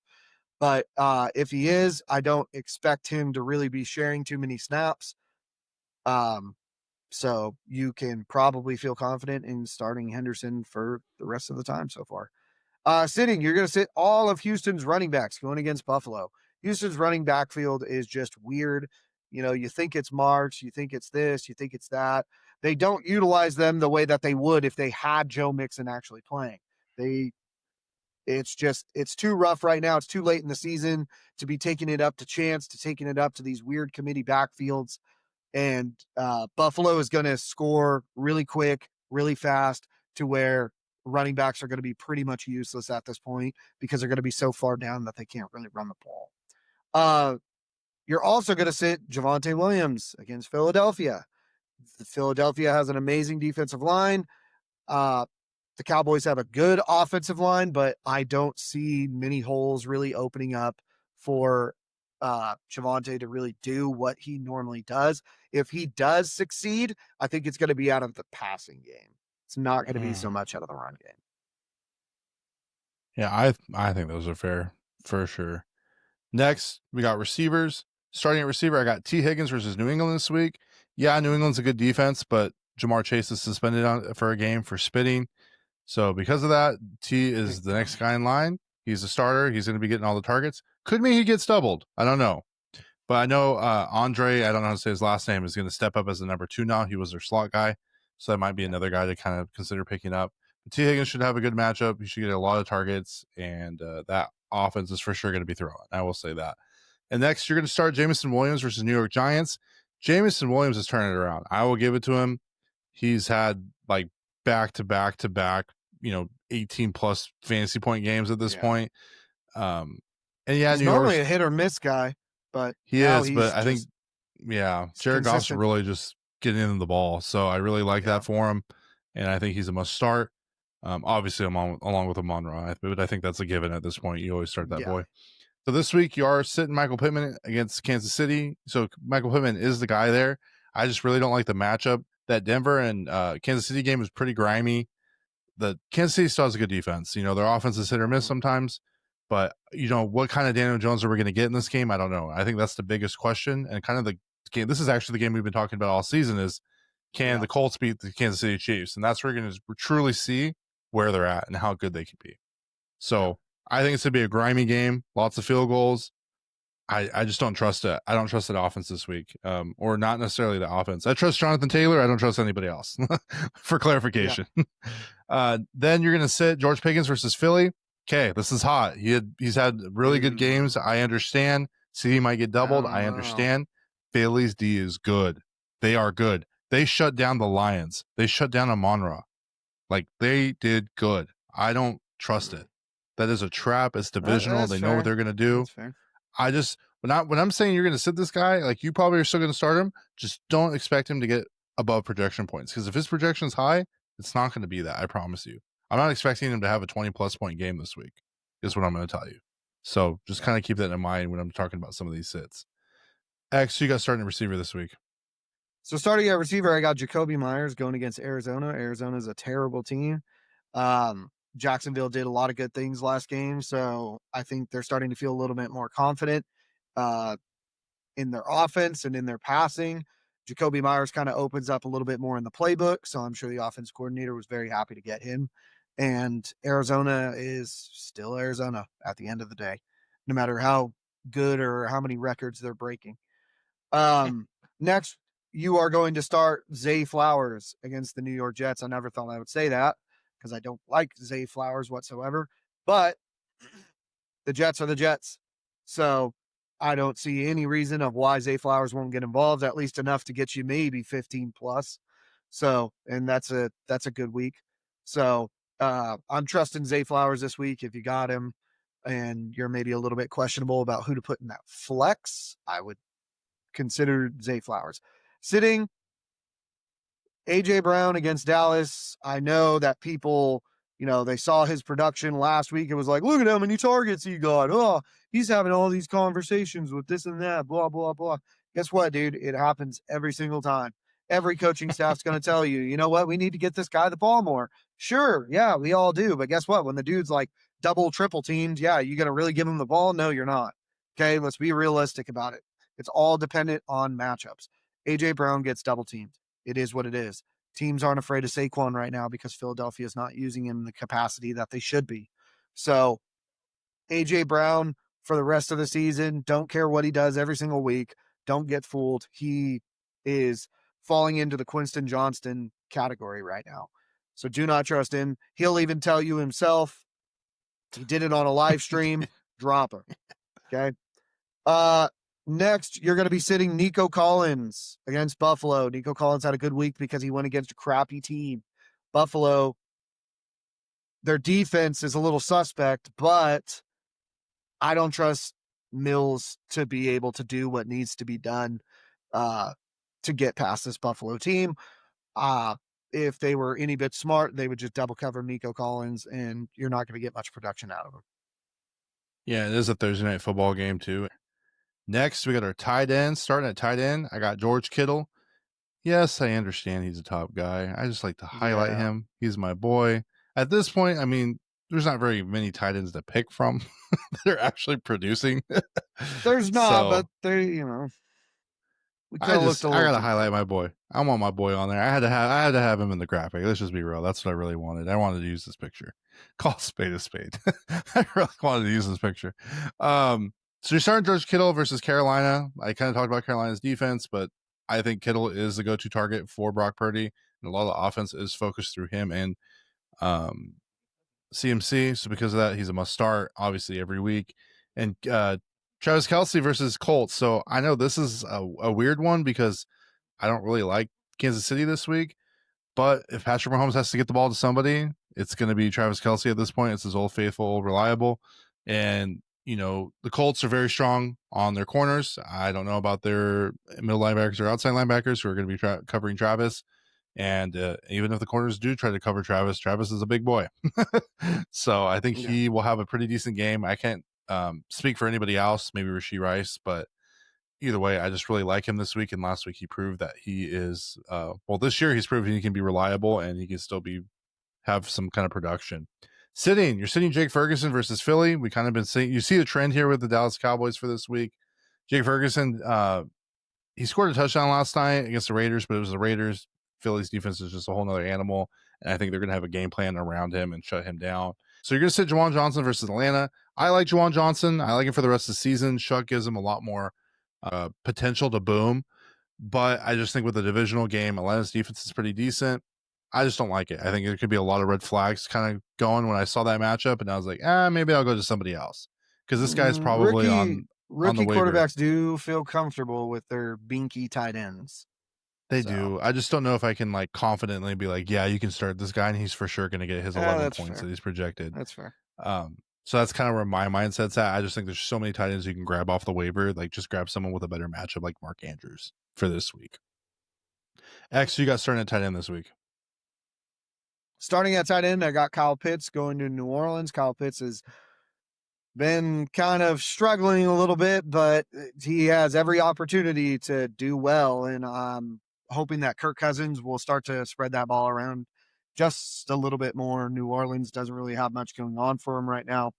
But if he is, I don't expect him to really be sharing too many snaps. So you can probably feel confident in starting Henderson for the rest of the time so far. Sitting, you're going to sit all of Houston's running backs going against Buffalo. Houston's running backfield is just weird. You think it's March, you think it's this, you think it's that. They don't utilize them the way that they would if they had Joe Mixon actually playing. It's too rough right now. It's too late in the season to be taking it up to Chance, to taking it up to these weird committee backfields. And Buffalo is going to score really quick, really fast to where running backs are going to be pretty much useless at this point because they're going to be so far down that they can't really run the ball. You're also going to sit Javonte Williams against Philadelphia. Philadelphia has an amazing defensive line. The Cowboys have a good offensive line, but I don't see many holes really opening up for Javonte to really do what he normally does. If he does succeed, I think it's going to be out of the passing game. It's not going to be so much out of the run game. Yeah, I think those are fair for sure. Next, we got receivers. Starting at receiver, I got T. Higgins versus New England this week. Yeah, New England's a good defense, but Jamar Chase is suspended for a game for spitting. So because of that, T is the next guy in line. He's a starter. He's going to be getting all the targets. Could mean he gets doubled. I don't know. But I know Andre, I don't know how to say his last name, is going to step up as the number 2 now. He was their slot guy. So that might be another guy to kind of consider picking up. But T. Higgins should have a good matchup. He should get a lot of targets. And that offense is for sure going to be throwing. I will say that. And next, you're going to start Jameson Williams versus New York Giants. Jameson Williams is turning it around. I will give it to him. He's had like back-to-back, 18 plus fantasy point games at this point. And yeah, he's normally a hit or miss guy, but he is. But I think, Jared Goff's really just getting in the ball. So I really like that for him, and I think he's a must start. Obviously, along with Amon-Ra, but I think that's a given at this point. You always start that boy. So this week you are sitting Michael Pittman against Kansas City. So Michael Pittman is the guy there. I just really don't like the matchup. That Denver and Kansas City game was pretty grimy. The Kansas City still has a good defense. Their offense is hit or miss sometimes. But, what kind of Daniel Jones are we going to get in this game? I don't know. I think that's the biggest question. And kind of the game, this is actually the game we've been talking about all season is, can the Colts beat the Kansas City Chiefs? And that's where you're going to truly see where they're at and how good they can be. So I think it's going to be a grimy game, lots of field goals. I just don't trust it. I don't trust the offense this week, or not necessarily the offense. I trust Jonathan Taylor. I don't trust anybody else, for clarification. Then you're going to sit George Pickens versus Philly. okay, this is hot. He's had really good games. I understand. CD might get doubled. I understand. Philly's D is good. They are good. They shut down the Lions. They shut down Amon-Ra. Like, they did good. I don't trust it. That is a trap. It's divisional. They know what they're going to do. That's fair. I just, when I'm saying you're going to sit this guy, like, you probably are still going to start him. Just don't expect him to get above projection points. Because if his projection is high, it's not going to be that. I promise you. I'm not expecting him to have a 20-plus point game this week, is what I'm going to tell you. So just kind of keep that in mind when I'm talking about some of these sits. X, you got starting receiver this week. So starting at receiver, I got Jacoby Myers going against Arizona. Arizona's a terrible team. Jacksonville did a lot of good things last game, so I think they're starting to feel a little bit more confident in their offense and in their passing. Jacoby Myers kind of opens up a little bit more in the playbook, so I'm sure the offense coordinator was very happy to get him. And Arizona is still Arizona at the end of the day, no matter how good or how many records they're breaking. Next, you are going to start Zay Flowers against the New York Jets. I never thought I would say that because I don't like Zay Flowers whatsoever, but the Jets are the Jets. So I don't see any reason of why Zay Flowers won't get involved, at least enough to get you maybe 15 plus. So, and that's a good week. So I'm trusting Zay Flowers this week. If you got him and you're maybe a little bit questionable about who to put in that flex, I would consider Zay Flowers. Sitting AJ Brown against Dallas. I know that people, they saw his production last week. It was like, look at how many targets he got. Oh, he's having all these conversations with this and that, blah, blah, blah. Guess what, dude? It happens every single time. Every coaching staff's going to tell you, you know what? We need to get this guy the ball more. Sure. Yeah, we all do. But guess what? When the dude's like double, triple teamed, yeah, you going to really give him the ball? No, you're not. Okay. Let's be realistic about it. It's all dependent on matchups. AJ Brown gets double teamed. It is what it is. Teams aren't afraid of Saquon right now because Philadelphia is not using him in the capacity that they should be. So AJ Brown for the rest of the season, don't care what he does every single week. Don't get fooled. He is falling into the Quinton Johnston category right now. So do not trust him. He'll even tell you himself. He did it on a live stream. Drop him. Okay. Next, you're going to be sitting Nico Collins against Buffalo. Nico Collins had a good week because he went against a crappy team. Buffalo, their defense is a little suspect, but I don't trust Mills to be able to do what needs to be done to get past this Buffalo team. If they were any bit smart, they would just double cover Nico Collins, and you're not going to get much production out of him. Yeah, it is a Thursday night football game, too. Next, we got our tight end. Starting at tight end, I got George Kittle. Yes, I understand he's a top guy. I just like to highlight him. He's my boy. At this point, I mean, there's not very many tight ends to pick from. They're actually producing. There's not, but they, I gotta highlight my boy. I want my boy on there. I had to have him in the graphic. Let's just be real. That's what I really wanted. I wanted to use this picture. Call spade a spade. I really wanted to use this picture. So you're starting George Kittle versus Carolina. I kind of talked about Carolina's defense, but I think Kittle is the go-to target for Brock Purdy, and a lot of the offense is focused through him and CMC. So because of that, he's a must-start, obviously, every week. And Travis Kelce versus Colts. So I know this is a weird one because I don't really like Kansas City this week. But if Patrick Mahomes has to get the ball to somebody, it's going to be Travis Kelce at this point. It's his old faithful, reliable. And the Colts are very strong on their corners. I don't know about their middle linebackers or outside linebackers who are going to be covering Travis. And even if the corners do try to cover Travis, Travis is a big boy. So I think he will have a pretty decent game. I can't speak for anybody else, maybe Rashee Rice, but either way, I just really like him this week. And last week he proved that he is, this year he's proven he can be reliable and he can still have some kind of production. You're sitting Jake Ferguson versus Philly. We kind of been seeing, you see the trend here with the Dallas Cowboys for this week. Jake Ferguson, he scored a touchdown last night against the Raiders, but it was the Raiders. Philly's defense is just a whole nother animal. And I think they're going to have a game plan around him and shut him down. So you're going to sit Juwan Johnson versus Atlanta. I like Juwan Johnson. I like him for the rest of the season. Shuck gives him a lot more potential to boom. But I just think with the divisional game, Atlanta's defense is pretty decent. I just don't like it. I think there could be a lot of red flags kind of going when I saw that matchup, and I was like, maybe I'll go to somebody else because this guy's probably on the waiver. Quarterbacks do feel comfortable with their binky tight ends. They do. I just don't know if I can like confidently be like, yeah, you can start this guy, and he's for sure going to get his 11 points that he's projected. That's fair. So that's kind of where my mindset's at. I just think there's so many tight ends you can grab off the waiver. Like, just grab someone with a better matchup like Mark Andrews for this week. X, you got starting at tight end this week. Starting at tight end, I got Kyle Pitts going to New Orleans. Kyle Pitts has been kind of struggling a little bit, but he has every opportunity to do well. And I'm hoping that Kirk Cousins will start to spread that ball around just a little bit more. New Orleans doesn't really have much going on for him right now.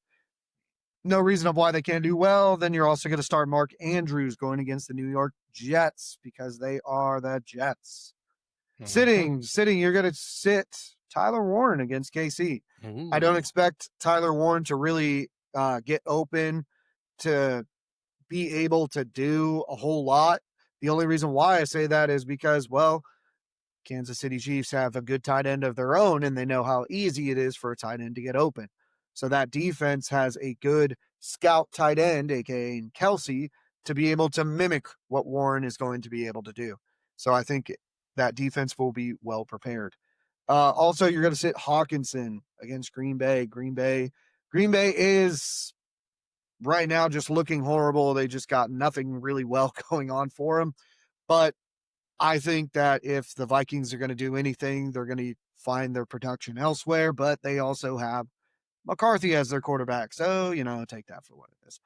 No reason of why they can't do well. Then you're also going to start Mark Andrews going against the New York Jets because they are the Jets. Mm-hmm. Sitting, you're going to sit Tyler Warren against KC. Ooh. I don't expect Tyler Warren to really get open to be able to do a whole lot. The only reason why I say that is because, well, Kansas City Chiefs have a good tight end of their own, and they know how easy it is for a tight end to get open. So that defense has a good scout tight end, aka Kelsey, to be able to mimic what Warren is going to be able to do. So I think that defense will be well prepared. Also, you're going to sit Hawkinson against Green Bay. Green Bay is right now just looking horrible. They just got nothing really well going on for them. But I think that if the Vikings are going to do anything, they're going to find their production elsewhere. But they also have McCarthy as their quarterback. So, take that for what it is.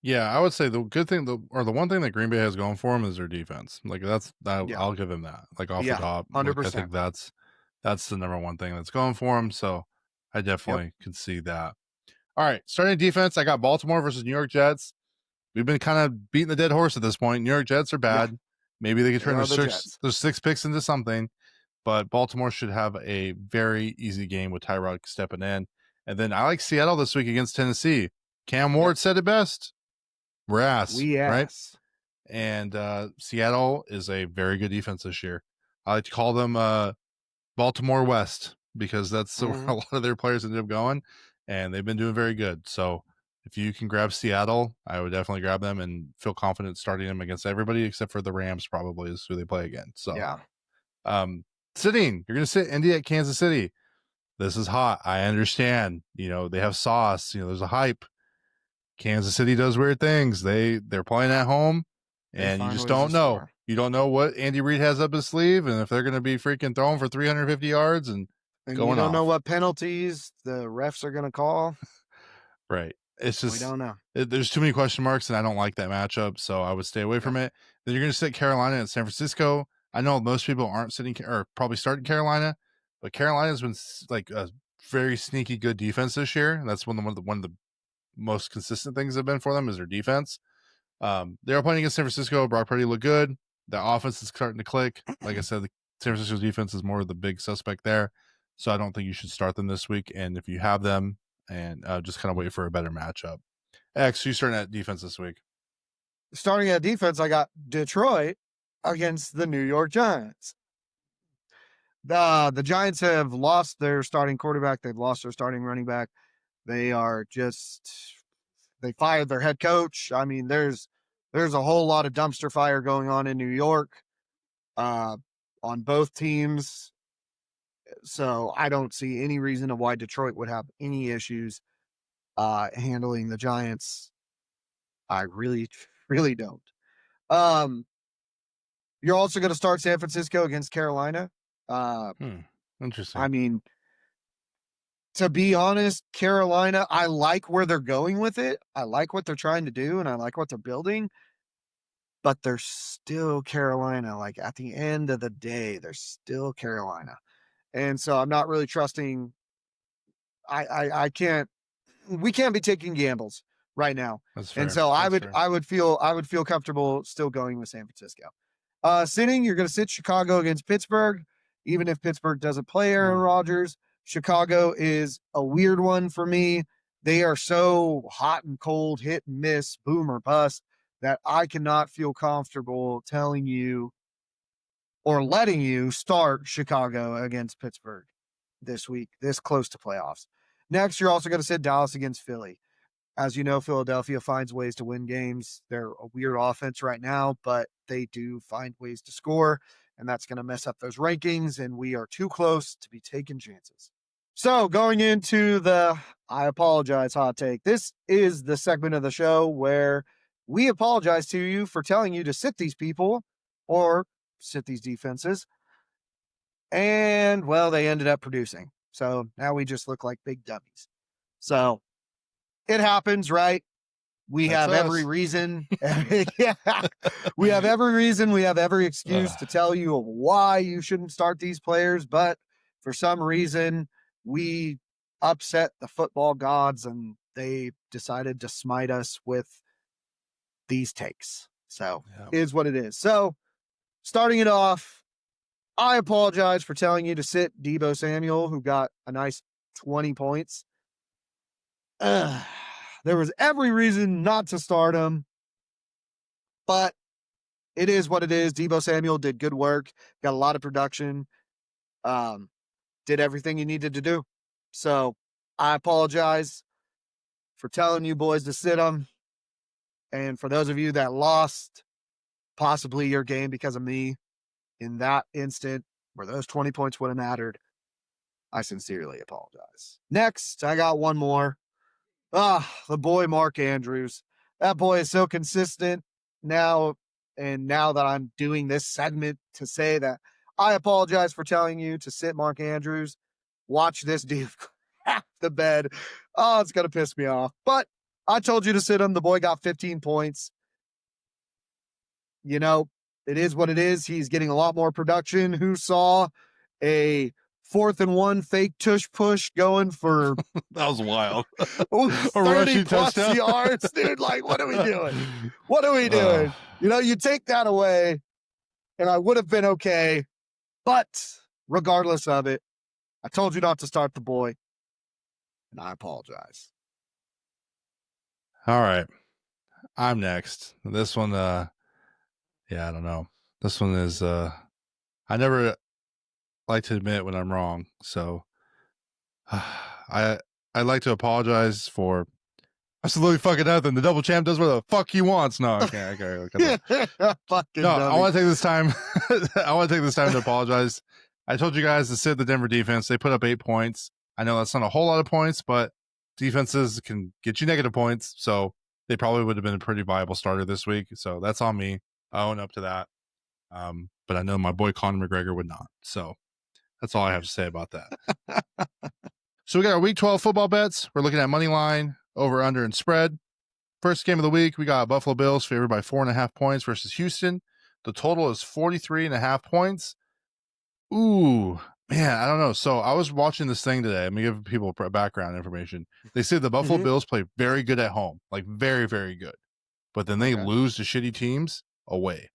Yeah, I would say the good thing, the one thing that Green Bay has going for them is their defense. Like I'll give them that. Like off the top, 100%. I think that's the number one thing that's going for them. So I definitely can see that. All right, starting defense, I got Baltimore versus New York Jets. We've been kind of beating the dead horse at this point. New York Jets are bad. Yeah. Maybe they could turn their 6 picks into something, but Baltimore should have a very easy game with Tyrod stepping in. And then I like Seattle this week against Tennessee. Cam Ward said it best. We're ass, right? And Seattle is a very good defense this year. I like to call them Baltimore West because that's where a lot of their players ended up going, and they've been doing very good. So if you can grab Seattle, I would definitely grab them and feel confident starting them against everybody except for the Rams probably is who they play against. So sitting, you're going to sit Indy at Kansas City. This is hot. I understand. They have sauce. There's a hype. Kansas City does weird things. They're playing at home, and you just don't know. You don't know what Andy Reid has up his sleeve, and if they're going to be freaking throwing for 350 yards and going you don't know what penalties the refs are going to call. Right. It's just, we don't know. There's too many question marks, and I don't like that matchup, so I would stay away from it. Then you're going to sit Carolina and San Francisco. I know most people aren't sitting or probably starting Carolina, but Carolina's been like a very sneaky good defense this year, and that's one of the most consistent things have been for them is their defense. They're playing against San Francisco. Brock Purdy looked good. The offense is starting to click. Like I said, the San Francisco's defense is more of the big suspect there. So I don't think you should start them this week. And if you have them, and just kind of wait for a better matchup. X, you starting at defense this week? Starting at defense, I got Detroit against the New York Giants. The Giants have lost their starting quarterback. They've lost their starting running back. They fired their head coach. I mean, there's a whole lot of dumpster fire going on in New York on both teams. So I don't see any reason of why Detroit would have any issues handling the Giants. I really, really don't. You're also going to start San Francisco against Carolina. Interesting. I mean, to be honest, Carolina, I like where they're going with it. I like what they're trying to do, and I like what they're building. But they're still Carolina. Like, at the end of the day, they're still Carolina. And so I'm not really trusting. I can't. We can't be taking gambles right now. That's fair. And so I would feel comfortable still going with San Francisco. Sitting, you're going to sit Chicago against Pittsburgh, even if Pittsburgh doesn't play Aaron Rodgers. Chicago is a weird one for me. They are so hot and cold, hit and miss, boom or bust, that I cannot feel comfortable telling you or letting you start Chicago against Pittsburgh this week, this close to playoffs. Next, you're also going to sit Dallas against Philly. As you know, Philadelphia finds ways to win games. They're a weird offense right now, but they do find ways to score, and that's going to mess up those rankings, and we are too close to be taking chances. So going into the I apologize hot take, this is the segment of the show where we apologize to you for telling you to sit these people or sit these defenses. And, well, they ended up producing. So now we just look like big dummies. So it happens, right? We That's have us. every reason. Yeah, we have every reason. We have every excuse to tell you why you shouldn't start these players. But for some reason, we upset the football gods and they decided to smite us with these takes. So it is what it is. So starting it off, I apologize for telling you to sit Deebo Samuel, who got a nice 20 points. There was every reason not to start him, but it is what it is. Deebo Samuel did good work, got a lot of production, did everything he needed to do. So I apologize for telling you boys to sit him. And for those of you that lost possibly your game because of me in that instant where those 20 points would have mattered, I sincerely apologize. Next, I got one more. The boy Mark Andrews. That boy is so consistent now. And now that I'm doing this segment to say that I apologize for telling you to sit Mark Andrews, watch this dude crap the bed. Oh, it's going to piss me off. But I told you to sit him. The boy got 15 points. You know, it is what it is. He's getting a lot more production. Who saw a 4th and 1 fake tush push going for That was wild. 30 plus touchdown. Yards, dude? Like, what are we doing? What are we doing? You know, you take that away, and I would have been okay. But regardless of it, I told you not to start the boy, and I apologize. All right. I'm next. This one, I don't know. This one is, I never like to admit when I'm wrong. So I'd like to apologize for absolutely fucking nothing. The double champ does what the fuck he wants. No, okay. Fucking no, dummy. I want to take this time. I want to take this time to apologize. I told you guys to sit the Denver defense. They put up 8 points. I know that's not a whole lot of points, but defenses can get you negative points. So they probably would have been a pretty viable starter this week. So that's on me. I own up to that. But I know my boy Conor McGregor would not. So that's all I have to say about that. So we got our week 12 football bets. We're looking at money line, over, under, and spread. First game of the week, we got Buffalo Bills favored by 4.5 points versus Houston. The total is 43.5 points. Ooh, man, I don't know. So I was watching this thing today. I'm going to give people background information. They said the Buffalo Bills play very good at home, like very, very good. But then they lose to shitty teams away.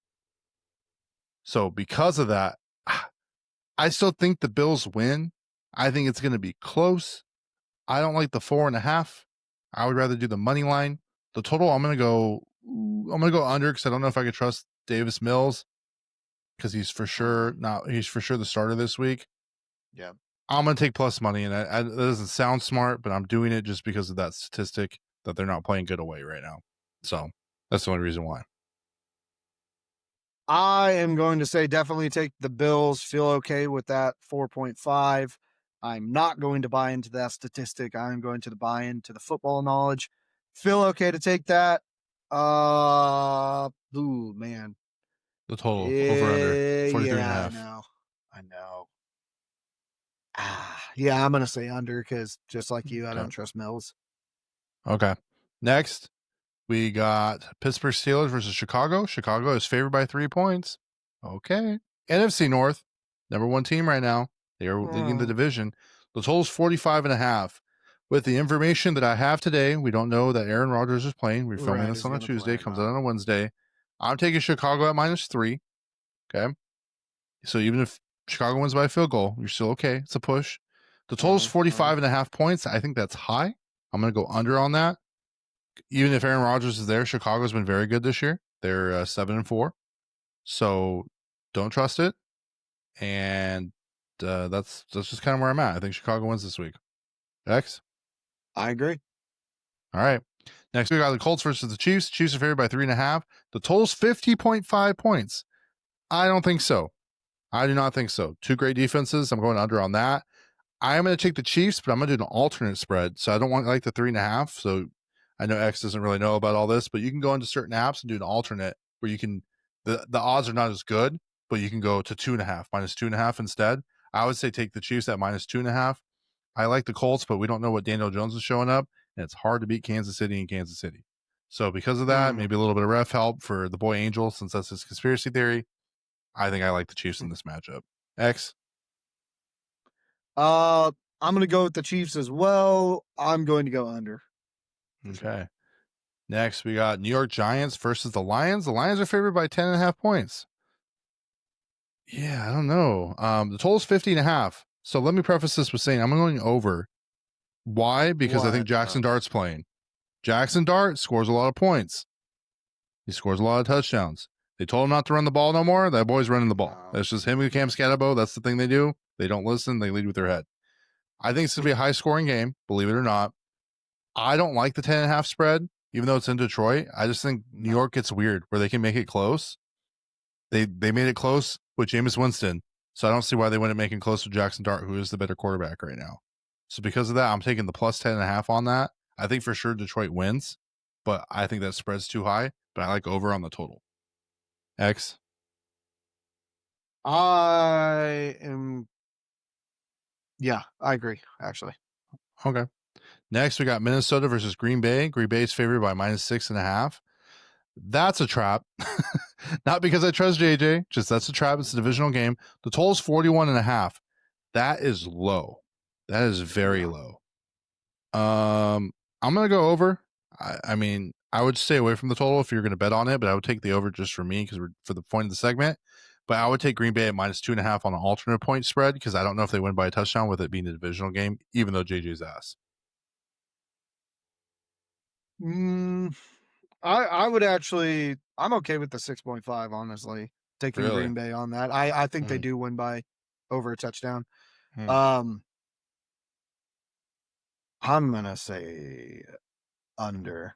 So because of that, I still think the Bills win. I think it's going to be close. I don't like the 4.5. I would rather do the money line. The total, I'm going to go under because I don't know if I could trust Davis Mills because he's for sure the starter this week. Yeah. I'm going to take plus money, and that doesn't sound smart, but I'm doing it just because of that statistic that they're not playing good away right now. So that's the only reason why. I am going to say definitely take the Bills. Feel okay with that 4.5. I'm not going to buy into that statistic. I'm going to buy into the football knowledge. Feel okay to take that. Ooh, man. The total over under 43.5. I know. Yeah, I'm going to say under because just like you, I don't trust Mills. Okay. Next, we got Pittsburgh Steelers versus Chicago. Chicago is favored by 3 points. Okay. NFC North, number 1 team right now. They are leading the division. The total is 45.5. With the information that I have today, we don't know that Aaron Rodgers is playing. We're filming this on a Tuesday. Comes out on a Wednesday. I'm taking Chicago at -3. Okay. So even if Chicago wins by a field goal, you're still okay. It's a push. The total is 45.5 points. I think that's high. I'm going to go under on that. Even if Aaron Rodgers is there, Chicago's been very good this year. They're 7-4. So don't trust it. And that's just kind of where I'm at. I think Chicago wins this week. X? I agree. All right. Next, we got the Colts versus the Chiefs. Chiefs are favored by 3.5. The total's 50.5 points. I don't think so. I do not think so. Two great defenses. I'm going under on that. I am going to take the Chiefs, but I'm going to do an alternate spread. So I don't want like the 3.5. So I know X doesn't really know about all this, but you can go into certain apps and do an alternate where you can, the odds are not as good, but you can go to 2.5, minus 2.5 instead. I would say take the Chiefs at minus 2.5. I like the Colts, but we don't know what Daniel Jones is showing up, and it's hard to beat Kansas City in Kansas City. So because of that, maybe a little bit of ref help for the boy Angel, since that's his conspiracy theory. I think I like the Chiefs in this matchup. X? I'm going to go with the Chiefs as well. I'm going to go under. Okay. Next, we got New York Giants versus the Lions. The Lions are favored by 10.5 points. Yeah, I don't know. The total's 50.5. So let me preface this with saying I'm going over. Why? Because I think Jackson Dart's playing. Jackson Dart scores a lot of points. He scores a lot of touchdowns. They told him not to run the ball no more. That boy's running the ball. That's just him and Cam Scatterbo. That's the thing they do. They don't listen. They lead with their head. I think it's going to be a high-scoring game, believe it or not. I don't like the 10.5 spread, even though it's in Detroit. I just think New York gets weird where they can make it close. They made it close with Jameis Winston, so I don't see why they wouldn't make it close with Jackson Dart, who is the better quarterback right now. So because of that, I'm taking the plus 10.5 on that. I think for sure Detroit wins, but I think that spread's too high, but I like over on the total. X? I agree, actually. Okay. Next, we got Minnesota versus Green Bay. Green Bay is favored by minus 6.5. That's a trap. Not because I trust JJ, just that's a trap. It's a divisional game. The total is 41.5. That is low. That is very low. I'm gonna go over. I mean, I would stay away from the total if you're gonna bet on it, but I would take the over just for me because we're for the point of the segment. But I would take Green Bay at minus 2.5 on an alternate point spread because I don't know if they win by a touchdown with it being a divisional game, even though JJ's ass. I would actually. I'm okay with the 6.5. Honestly, taking Really? Green Bay on that. I think they do win by over a touchdown. Hmm. I'm gonna say under.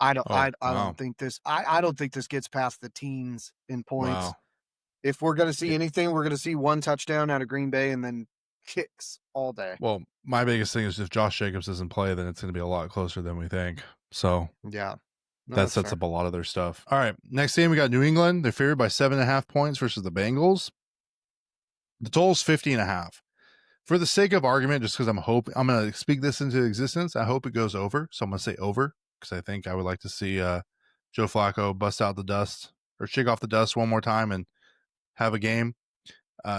I don't think this. I don't think this gets past the teens in points. Wow. If we're gonna see anything, we're gonna see one touchdown out of Green Bay and then kicks all day. Well, my biggest thing is if Josh Jacobs doesn't play, then it's going to be a lot closer than we think. So yeah, that sets up a lot of their stuff. All right. Next game, we got New England. They're favored by 7.5 points versus the Bengals. The total's 50.5. For the sake of argument, just because I'm going to speak this into existence. I hope it goes over. So I'm going to say over because I think I would like to see Joe Flacco bust out the dust or shake off the dust one more time and have a game.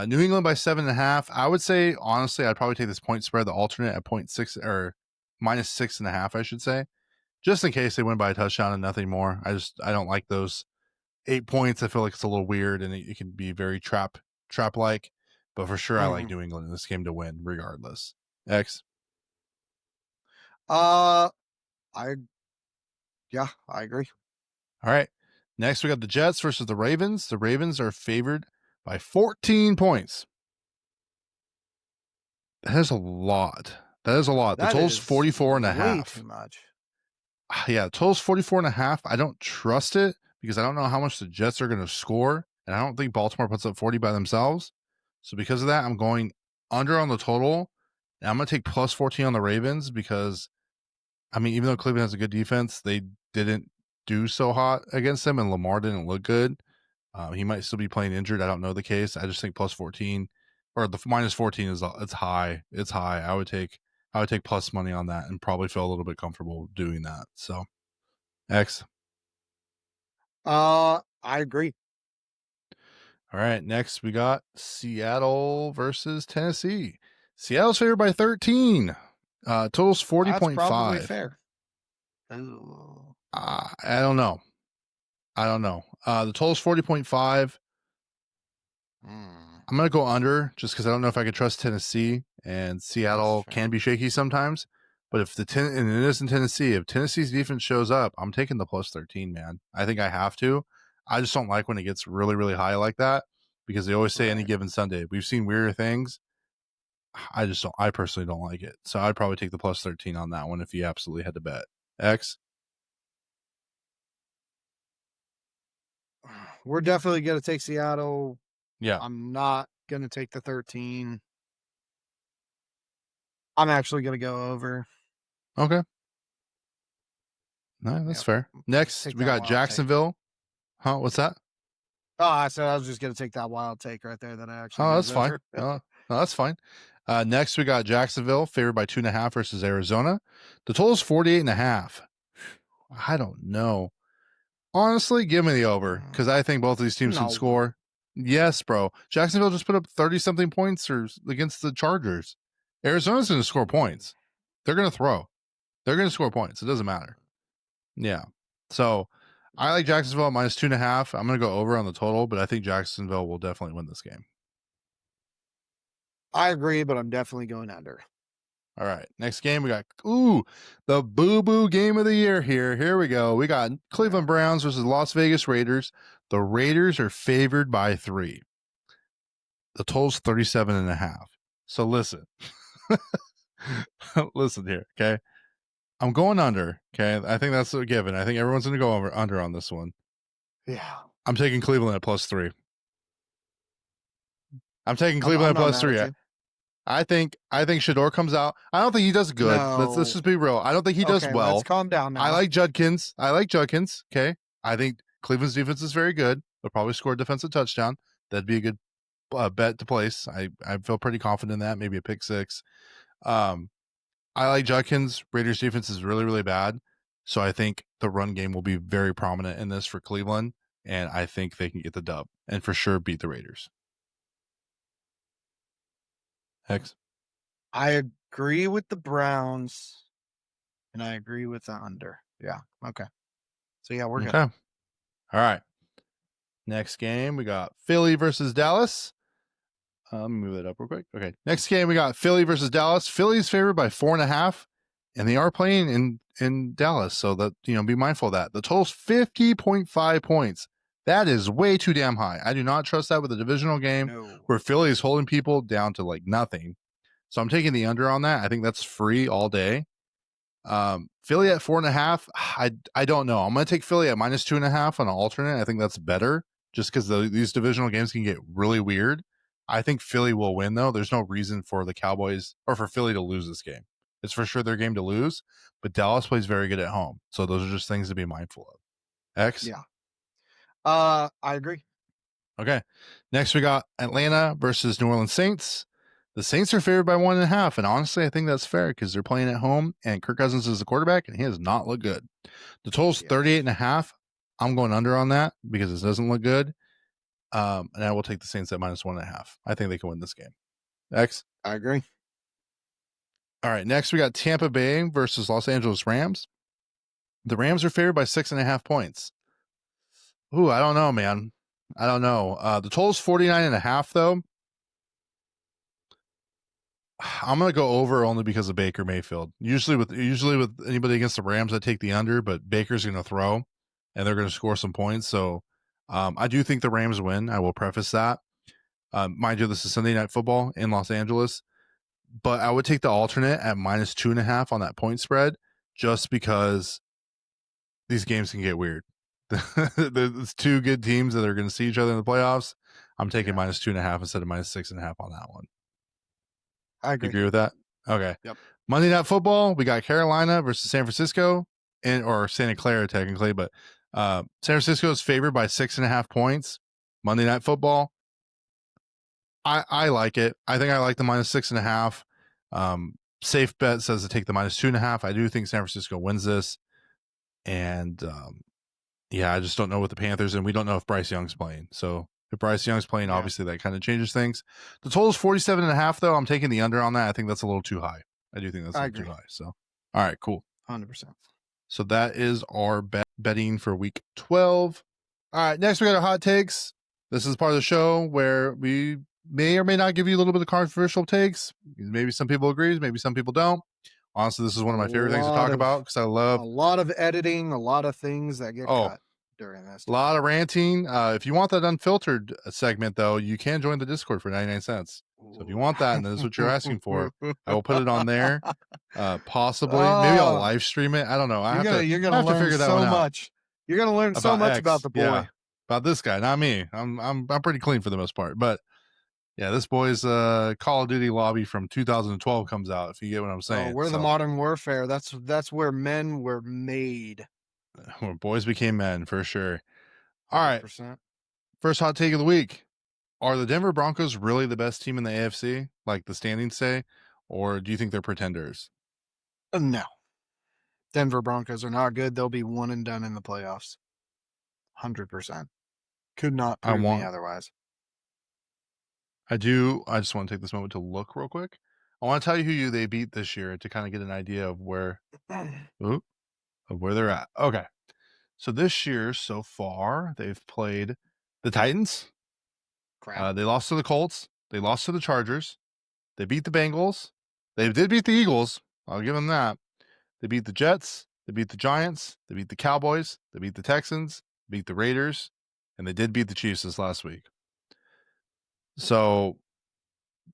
New England by 7.5. I would say, honestly, I'd probably take this point spread, the alternate at 0.6 or minus 6.5, I should say, just in case they win by a touchdown and nothing more. I don't like those 8 points. I feel like it's a little weird and it can be very trap like, but for sure, I like New England in this game to win regardless. X? I agree. All right. Next, we got the Jets versus the Ravens. The Ravens are favored by 14 points. That is a lot. The total's 44.5. Way too much. Yeah, the total's 44.5. I don't trust it because I don't know how much the Jets are going to score. And I don't think Baltimore puts up 40 by themselves. So because of that, I'm going under on the total. And I'm going to take plus 14 on the Ravens because, I mean, even though Cleveland has a good defense, they didn't do so hot against them and Lamar didn't look good. He might still be playing injured. I don't know the case. I just think plus 14 or the minus 14 it's high. It's high. I would take plus money on that and probably feel a little bit comfortable doing that. So X. I agree. All right. Next we got Seattle versus Tennessee. Seattle's favored by 13. Total's 40.5. That's probably fair. I don't know. The total's 40.5. I'm going to go under just because I don't know if I could trust Tennessee, and Seattle can be shaky sometimes. But if and it is in Tennessee, if Tennessee's defense shows up, I'm taking the plus 13, man. I think I have to. I just don't like when it gets really, really high like that because they always say any Right. given Sunday. We've seen weirder things. I personally don't like it. So I'd probably take the plus 13 on that one if you absolutely had to bet. X? We're definitely going to take Seattle. Yeah. I'm not going to take the 13. I'm actually going to go over. Okay. No, that's fair. Next, Take we that got wild Jacksonville. Huh? What's that? Oh, I said I was just going to take that wild take right there that I actually Oh, goes that's fine. over. No, that's fine. Next, we got Jacksonville favored by 2.5 versus Arizona. The total is 48.5. I don't know. Honestly, give me the over because I think both of these teams can No. score. Yes, bro. Jacksonville just put up 30-something points against the Chargers. Arizona's going to score points. They're going to throw. They're going to score points. It doesn't matter. Yeah. So I like Jacksonville at minus 2.5. I'm going to go over on the total, but I think Jacksonville will definitely win this game. I agree, but I'm definitely going under. All right. Next game, we got the boo-boo game of the year here. Here we go. We got Cleveland Browns versus Las Vegas Raiders. The Raiders are favored by 3. The total's 37.5. So listen. Listen here, okay? I'm going under, okay? I think that's a given. I think everyone's going to go under on this one. Yeah. I'm taking Cleveland at plus 3. I'm taking Cleveland at plus 3. I think Shedeur comes out. I don't think he does good. No. Let's just be real. I don't think he does well. Let's calm down now. I like Judkins. Okay. I think Cleveland's defense is very good. They'll probably score a defensive touchdown. That'd be a good bet to place. I feel pretty confident in that. Maybe a pick 6. I like Judkins. Raiders defense is really, really bad. So I think the run game will be very prominent in this for Cleveland. And I think they can get the dub and for sure beat the Raiders. X? I agree with the Browns, and I agree with the under. Yeah. Okay. So yeah, we're good. Okay. All right. Next game, we got Philly versus Dallas. Let me move that up real quick. Okay. Next game, we got Philly versus Dallas. Philly's favored by 4.5, and they are playing in Dallas. So that, be mindful of that. The total's 50.5 points. That is way too damn high. I do not trust that with a divisional game where Philly is holding people down to like nothing. So I'm taking the under on that. I think that's free all day. Philly at 4.5. I don't know. I'm going to take Philly at minus 2.5 on an alternate. I think that's better just because these divisional games can get really weird. I think Philly will win though. There's no reason for the Cowboys or for Philly to lose this game. It's for sure their game to lose, but Dallas plays very good at home. So those are just things to be mindful of. X? Yeah. I agree. Okay. Next, we got Atlanta versus New Orleans Saints. The Saints are favored by 1.5, and honestly, I think that's fair because they're playing at home, and Kirk Cousins is the quarterback, and he does not look good. The total's 38.5. I'm going under on that because it doesn't look good, and I will take the Saints at minus 1.5. I think they can win this game. X? I agree. All right. Next, we got Tampa Bay versus Los Angeles Rams. The Rams are favored by 6.5 points. Ooh, I don't know, man. I don't know. The total's 49.5, though. I'm gonna go over only because of Baker Mayfield. Usually with anybody against the Rams, I take the under, but Baker's gonna throw, and they're gonna score some points. So, I do think the Rams win. I will preface that. Mind you, this is Sunday Night Football in Los Angeles, but I would take the alternate at minus 2.5 on that point spread, just because these games can get weird. There's two good teams that are going to see each other in the playoffs. I'm taking minus 2.5 instead of minus 6.5 on that one. I agree. You agree with that? Okay. Yep. Monday Night Football, we got Carolina versus San Francisco, or Santa Clara technically, but San Francisco is favored by 6.5 points. Monday Night Football, I like it. I think I like the minus 6.5. Safe bet says to take the minus 2.5. I do think San Francisco wins this, and yeah, I just don't know with the Panthers, and we don't know if Bryce Young's playing. So if Bryce Young's playing, obviously that kind of changes things. The total is 47.5, though. I'm taking the under on that. I think that's a little too high. I do think that's a little too high. So, all right, cool. 100%. So that is our betting for week 12. All right, next we got our hot takes. This is part of the show where we may or may not give you a little bit of controversial takes. Maybe some people agree, maybe some people don't. Honestly, this is one of my favorite things to talk about because I love a lot of editing, a lot of things that get cut. during this A time. lot of ranting. If you want that unfiltered segment, though, you can join the Discord for 99 cents. So if you want that, and that's what you're asking for, I will put it on there. Possibly, maybe I'll live stream it. I don't know. I have to learn figure that so one out. much. You're gonna learn so much about the boy. Yeah, about this guy, not me. I'm pretty clean for the most part, but yeah, this boy's Call of Duty lobby from 2012 comes out. If you get what I'm saying. We're the modern warfare. That's where men were made. Where boys became men, for sure. All right, 100%. first hot take of the week. Are the Denver Broncos really the best team in the AFC, like the standings say, or do you think they're pretenders? No. Denver Broncos are not good. They'll be one and done in the playoffs. 100%. Could not prove me otherwise. I just want to take this moment to look real quick. I want to tell you who they beat this year to kind of get an idea of where they're at. Okay. So this year so far, they've played the Titans. Crap. They lost to the Colts. They lost to the Chargers. They beat the Bengals. They did beat the Eagles. I'll give them that. They beat the Jets. They beat the Giants. They beat the Cowboys. They beat the Texans. Beat the Raiders. And they did beat the Chiefs this last week. So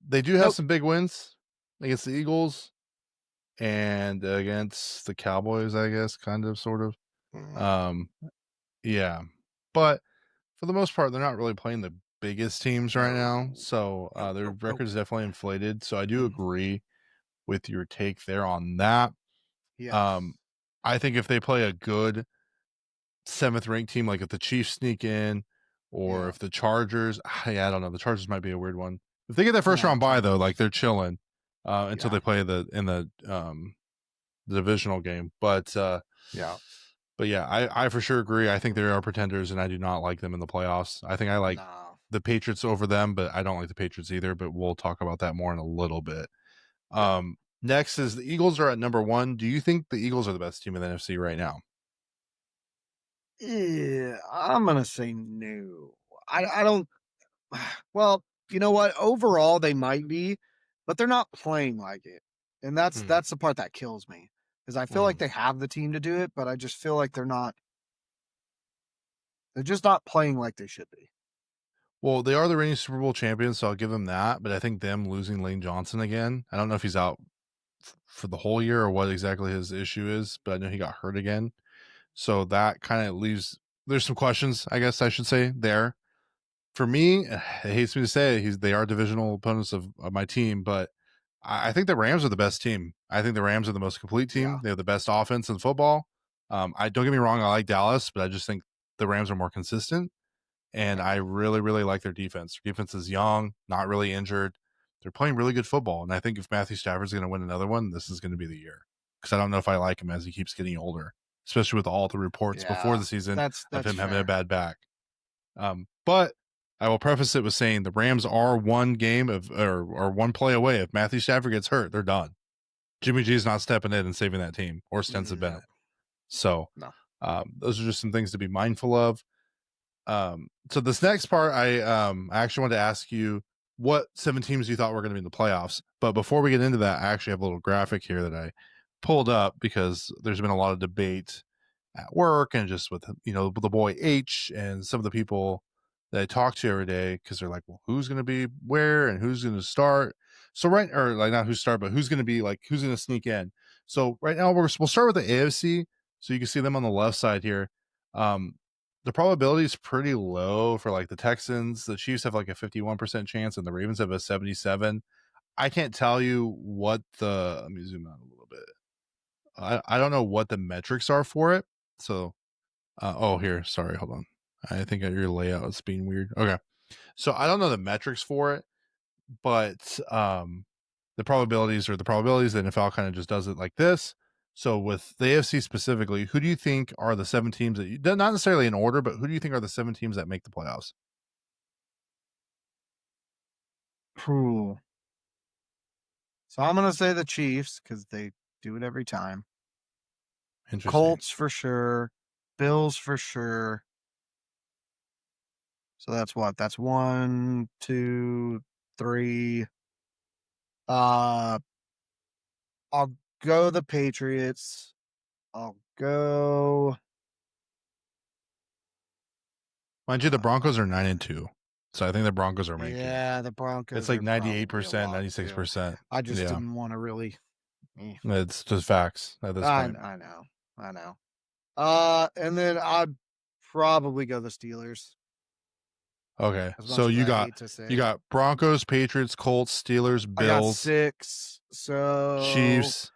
they do have some big wins against the Eagles and against the Cowboys, I guess, kind of, sort of. Yeah. But for the most part, they're not really playing the biggest teams right now. So their record is definitely inflated. So I do agree with your take there on that. Yeah. I think if they play a good 7th ranked team, like if the Chiefs sneak in, or if the Chargers, I don't know, the Chargers might be a weird one. If they get that first round bye, though, like they're chilling until they play in the divisional game. But I for sure agree. I think they are pretenders, and I do not like them in the playoffs. I think I like the Patriots over them, but I don't like the Patriots either. But we'll talk about that more in a little bit. Next is the Eagles are at number 1. Do you think the Eagles are the best team in the NFC right now? Yeah, I'm gonna say no. I don't. Well, you know what? Overall, they might be, but they're not playing like it, and that's the part that kills me. Because I feel like they have the team to do it, but I just feel like they're not. They're just not playing like they should be. Well, they are the reigning Super Bowl champions, so I'll give them that. But I think them losing Lane Johnson again, I don't know if he's out for the whole year or what exactly his issue is, but I know he got hurt again. So that kind of leaves, there's some questions, I guess I should say, there. For me, it hates me to say it, they are divisional opponents of my team, but I think the Rams are the best team. I think the Rams are the most complete team. Yeah. They have the best offense in football. I don't get me wrong, I like Dallas, but I just think the Rams are more consistent. And I really, really like their defense. Their defense is young, not really injured. They're playing really good football. And I think if Matthew Stafford's going to win another one, this is going to be the year. Because I don't know if I like him as he keeps getting older, especially with all the reports before the season of him having a bad back. But I will preface it with saying the Rams are one game of or one play away. If Matthew Stafford gets hurt, they're done. Jimmy G's not stepping in and saving that team, or Stenson Bennett. So those are just some things to be mindful of. So this next part, I actually wanted to ask you what 7 teams you thought were going to be in the playoffs. But before we get into that, I actually have a little graphic here that I pulled up because there's been a lot of debate at work and just with, the boy H and some of the people that I talk to every day, because they're like, well, who's going to be where and who's going to start? So not who start, but who's going to be who's going to sneak in. So right now we'll start with the AFC. So you can see them on the left side here. The probability is pretty low for the Texans. The Chiefs have a 51% chance and the Ravens have a 77. I can't tell you what let me zoom out a little bit. I don't know what the metrics are for it. So, here, sorry, hold on. I think your layout is being weird. Okay. So I don't know the metrics for it, but the probabilities the NFL kind of just does it like this. So with the AFC specifically, who do you think are the 7 teams that not necessarily in order, but who do you think are the 7 teams that make the playoffs? Cool. So I'm gonna say the Chiefs because they do it every time. Interesting. Colts for sure. Bills for sure. So that's what? That's 1, 2, 3. I'll go the Patriots. I'll go Mind you, the Broncos are 9-2, so I think the Broncos are making. Yeah, the Broncos. It's like are probably a 98%, lot, too. 96%. I just Yeah. didn't want to really. It's just facts at this point. I know. And then I'd probably go the Steelers. Okay, As much so as you I got hate to say you it. got Broncos, Patriots, Colts, Steelers, I got Bills, 6. So Chiefs,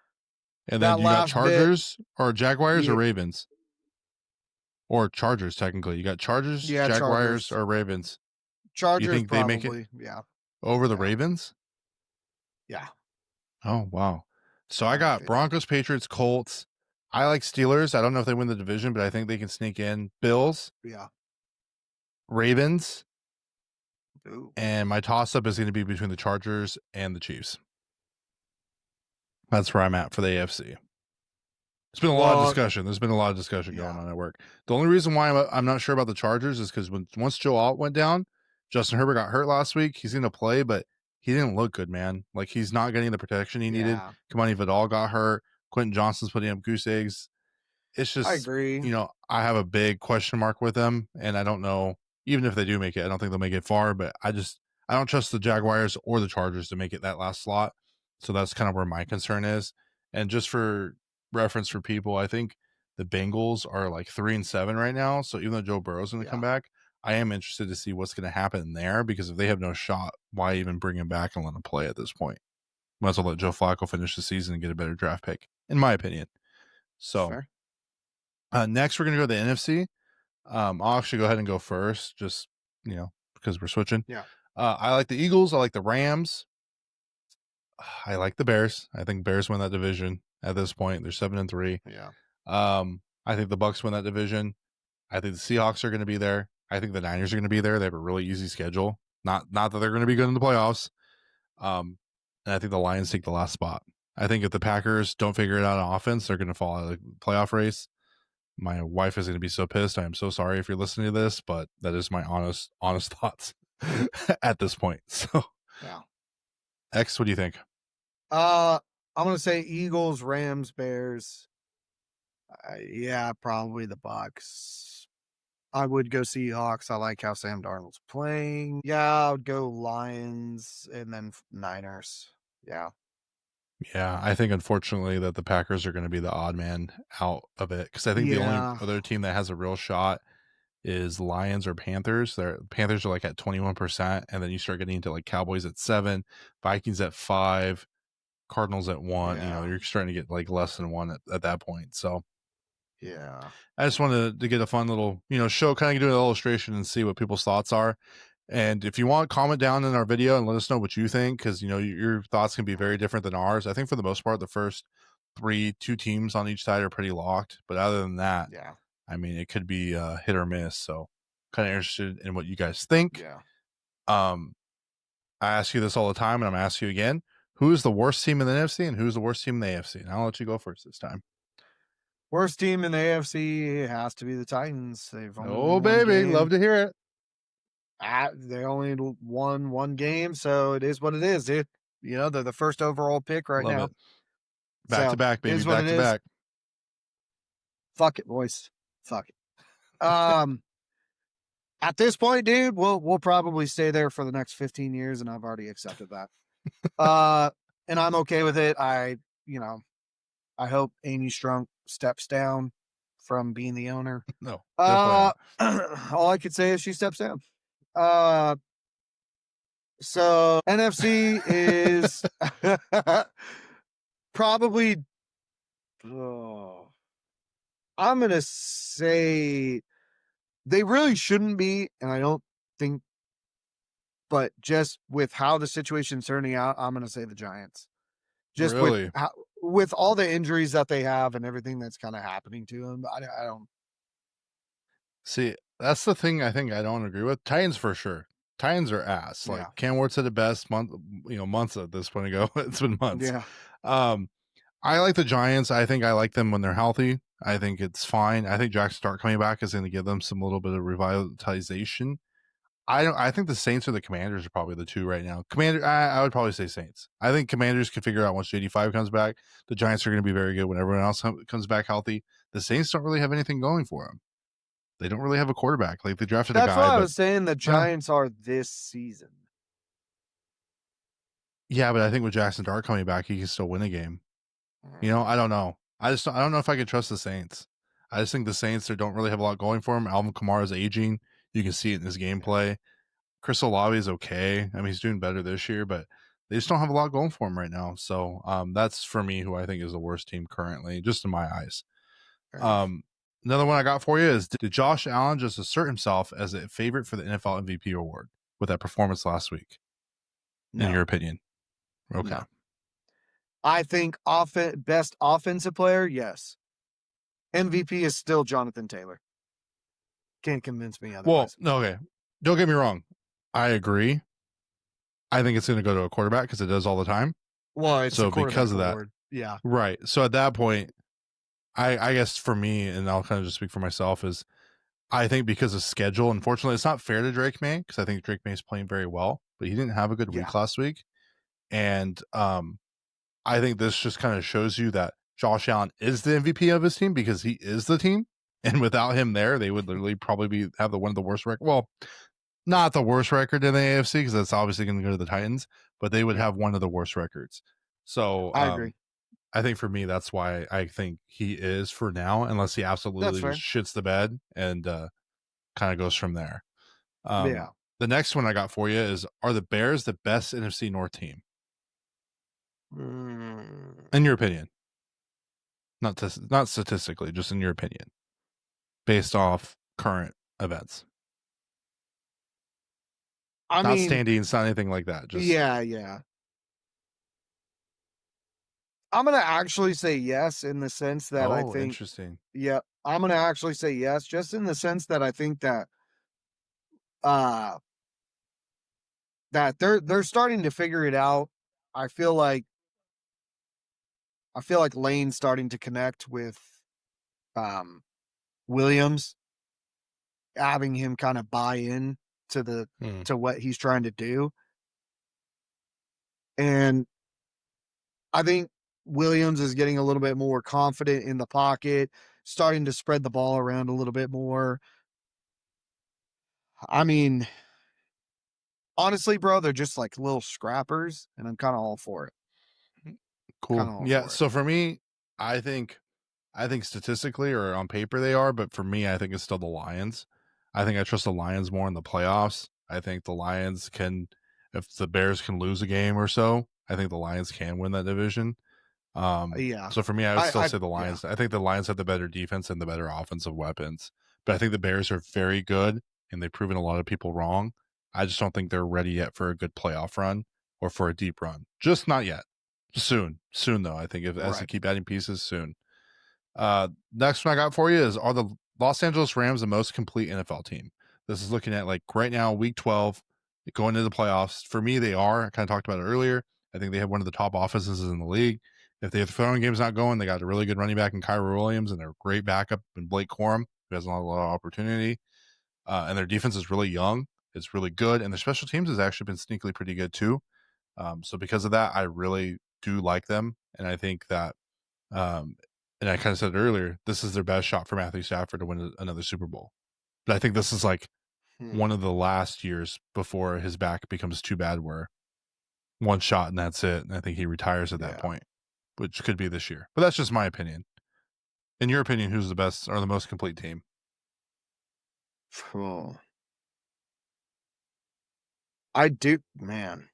and that then you got last bit- Chargers or Jaguars Yeah. or Ravens, or Chargers. Technically, you got Chargers, Yeah, Jaguars, Chargers. or Ravens. Chargers You think they make it probably, yeah. over the Yeah. Ravens? Yeah. Oh wow! So In I my got opinion. Broncos, Patriots, Colts. I like Steelers. I don't know if they win the division, but I think they can sneak in. Bills, Yeah. Ravens, Ooh. and my toss-up is going to be between the Chargers and the Chiefs. That's where I'm at for the AFC. It's been a lot of discussion. There's been a lot of discussion going on at work. The only reason why I'm not sure about the Chargers is because once Joe Alt went down, Justin Herbert got hurt last week. He's going to play, but he didn't look good, man. Like, he's not getting the protection he needed. Kamani Vidal got hurt. Quentin Johnston's putting up goose eggs. It's just, I agree. I have a big question mark with them, and I don't know, even if they do make it, I don't think they'll make it far, but I don't trust the Jaguars or the Chargers to make it that last slot. So that's kind of where my concern is. And just for reference for people, I think the Bengals are like 3-7 right now. So even though Joe Burrow's going to come back, I am interested to see what's going to happen there, because if they have no shot, why even bring him back and let him play at this point? Might as well let Joe Flacco finish the season and get a better draft pick, in my opinion. So next we're going to go to the NFC. I'll actually go ahead and go first, just, because we're switching. Yeah. I like the Eagles. I like the Rams. I like the Bears. I think Bears win that division at this point. They're 7-3. Yeah. I think the Bucks win that division. I think the Seahawks are going to be there. I think the Niners are going to be there. They have a really easy schedule. Not that they're going to be good in the playoffs. And I think the Lions take the last spot. I think if the Packers don't figure it out on offense, they're going to fall out of the playoff race. My wife is going to be so pissed. I am so sorry if you're listening to this, but that is my honest thoughts at this point. So, yeah. X, what do you think? I'm going to say Eagles, Rams, Bears. Yeah, probably the Bucks. I would go Seahawks. I like how Sam Darnold's playing. Yeah, I would go Lions and then Niners. Yeah. Yeah, I think unfortunately that the Packers are going to be the odd man out of it, because I think the only other team that has a real shot is Lions or Panthers. Panthers are like at 21%, and then you start getting into like Cowboys at 7, Vikings at 5, Cardinals at 1. You're starting to get like less than 1 at that point. So yeah, I just wanted to get a fun little show, kind of do an illustration and see what people's thoughts are. And if you want, comment down in our video and let us know what you think, because your thoughts can be very different than ours. I think for the most part, the first 2 teams on each side are pretty locked. But other than that, I mean, it could be hit or miss. So kind of interested in what you guys think. Yeah. I ask you this all the time, and I'm going to ask you again. Who is the worst team in the NFC and who's the worst team in the AFC? And I'll let you go first this time. Worst team in the AFC has to be the Titans. They've only baby, love to hear it. They only won 1 game, so it is what it is, dude. They're the first overall pick right now. Back to back, baby. Back to back. Fuck it, boys. Fuck it. At this point, dude, we'll probably stay there for the next 15 years, and I've already accepted that. And I'm okay with it. I hope Amy Strunk steps down from being the owner. No. All I could say is she steps down. So NFC is probably, I'm going to say they really shouldn't be. And I don't think, but just with how the situation's turning out, I'm going to say the Giants. Just really? with all the injuries that they have and everything that's kind of happening to them, I don't see. That's the thing I think I don't agree with. Titans for sure. Titans are ass. Like Cam Ward said it best months at this point ago. It's been months. Yeah. I like the Giants. I think I like them when they're healthy. I think it's fine. I think Jackson Dart coming back is going to give them some little bit of revitalization. I think the Saints or the Commanders are probably the 2 right now. I would probably say Saints. I think Commanders can figure out once JD5 comes back. The Giants are going to be very good when everyone else comes back healthy. The Saints don't really have anything going for them. they don't really have a quarterback. Like they drafted a That's guy, why I but was saying the Giants are this season. yeah, but I think with Jackson Dart coming back, he can still win a game. You know, I don't know. I don't know if I can trust the Saints. I just think the Saints they don't really have a lot going for him. Alvin Kamara is aging. You can see it in his gameplay. Chris Olave is okay. I mean, he's doing better this year, but they just don't have a lot going for him right now. So that's for me who I think is the worst team currently, just in my eyes. Another one I got for you is: did Josh Allen just assert himself as a favorite for the NFL MVP award with that performance last week? No. In your opinion? Okay. No. I think best offensive player, yes. MVP is still Jonathan Taylor. Can't convince me otherwise. Well, okay. Don't get me wrong. I agree. I think it's going to go to a quarterback because it does all the time. Well, it's so a quarterback because of that, award. Yeah. Right. So at that point, I guess for me, and I'll kind of just speak for myself, is I think because of schedule, unfortunately, it's not fair to Drake May because I think Drake May is playing very well, but he didn't have a good week last week. And I think this just kind of shows you that Josh Allen is the MVP of his team because he is the team. And without him there, they would literally probably have one of the worst record. Well, not the worst record in the AFC because that's obviously going to go to the Titans, but they would have one of the worst records. So I agree. I think for me, that's why I think he is for now, unless he absolutely just shits the bed and kind of goes from there. The next one I got for you is: are the Bears the best NFC North team? In your opinion, not statistically, just in your opinion, based off current events. I not mean, standings, not anything like that. Just yeah. I'm gonna actually say yes in the sense that I think. Interesting. Yeah, I'm gonna actually say yes, just in the sense that I think that that they're starting to figure it out. I feel like Lane's starting to connect with Williams, having him kind of buy in to to what he's trying to do. And I think Williams is getting a little bit more confident in the pocket, starting to spread the ball around a little bit more. I mean, honestly, bro, they're just like little scrappers, and I'm kind of all for it. Cool. Yeah. So for me, I think statistically or on paper they are, but for me, I think it's still the Lions. I think I trust the Lions more in the playoffs. I think the Lions can, if the Bears can lose a game or so, I think the Lions can win that division. So for me, I would still say the Lions. I think the Lions have the better defense and the better offensive weapons, but I think the Bears are very good and they've proven a lot of people wrong. I just don't think they're ready yet for a good playoff run or for a deep run. Just not yet. Soon though. I think as they keep adding pieces, soon. Next one I got for you is: are the Los Angeles Rams the most complete NFL team? This is looking at like right now, week 12, going into the playoffs. For me, they are. I kind of talked about it earlier. I think they have one of the top offenses in the league. If their throwing game's not going, they got a really good running back in Kyrie Williams and a great backup in Blake Corum, who has a lot of opportunity. And their defense is really young. It's really good. And their special teams has actually been sneakily pretty good too. So because of that, I really do like them. And I think that, and I kind of said it earlier, this is their best shot for Matthew Stafford to win another Super Bowl. But I think this is like one of the last years before his back becomes too bad where one shot and that's it. And I think he retires at that point, which could be this year. But that's just my opinion. In your opinion, who's the best or the most complete team? Oh. I do, man.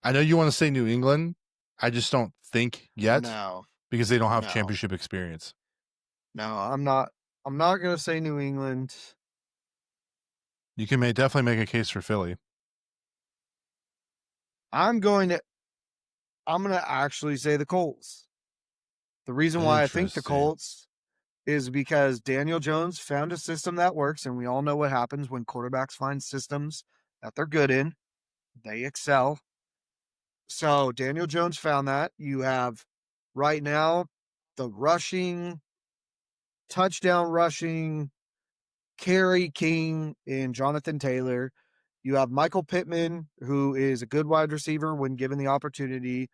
I know you want to say New England. I just don't think yet. No. Because they don't have championship experience. No, I'm not going to say New England. You can definitely make a case for Philly. I'm going to actually say the Colts. The reason why I think the Colts is because Daniel Jones found a system that works, and we all know what happens when quarterbacks find systems that they're good in. They excel. So Daniel Jones found that. You have right now the touchdown rushing, carry king in Jonathan Taylor. You have Michael Pittman, who is a good wide receiver when given the opportunity.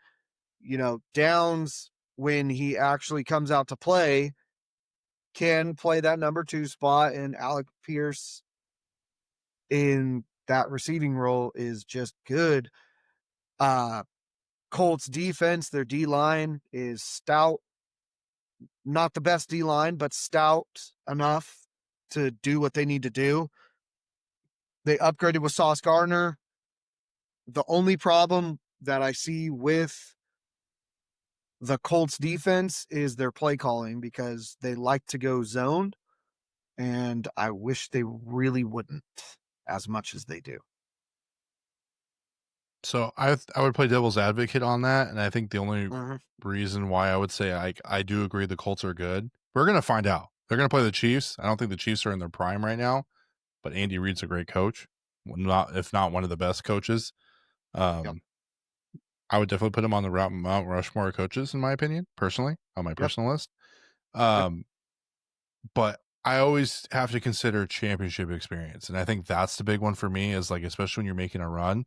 You know, Downs, when he actually comes out to play, can play that number 2 spot, and Alec Pierce in that receiving role is just good. Colts defense, their D-line is stout. Not the best D-line, but stout enough to do what they need to do. They upgraded with Sauce Gardner. The only problem that I see with the Colts defense is their play calling, because they like to go zone, and I wish they really wouldn't as much as they do. So I would play devil's advocate on that, and I think the only reason why I would say I do agree the Colts are good, we're going to find out. They're going to play the Chiefs. I don't think the Chiefs are in their prime right now, but Andy Reid's a great coach, if not one of the best coaches. Yep. I would definitely put him on the Mount Rushmore of coaches, in my opinion, personally, on my personal list. But I always have to consider championship experience, and I think that's the big one for me, is like, especially when you're making a run,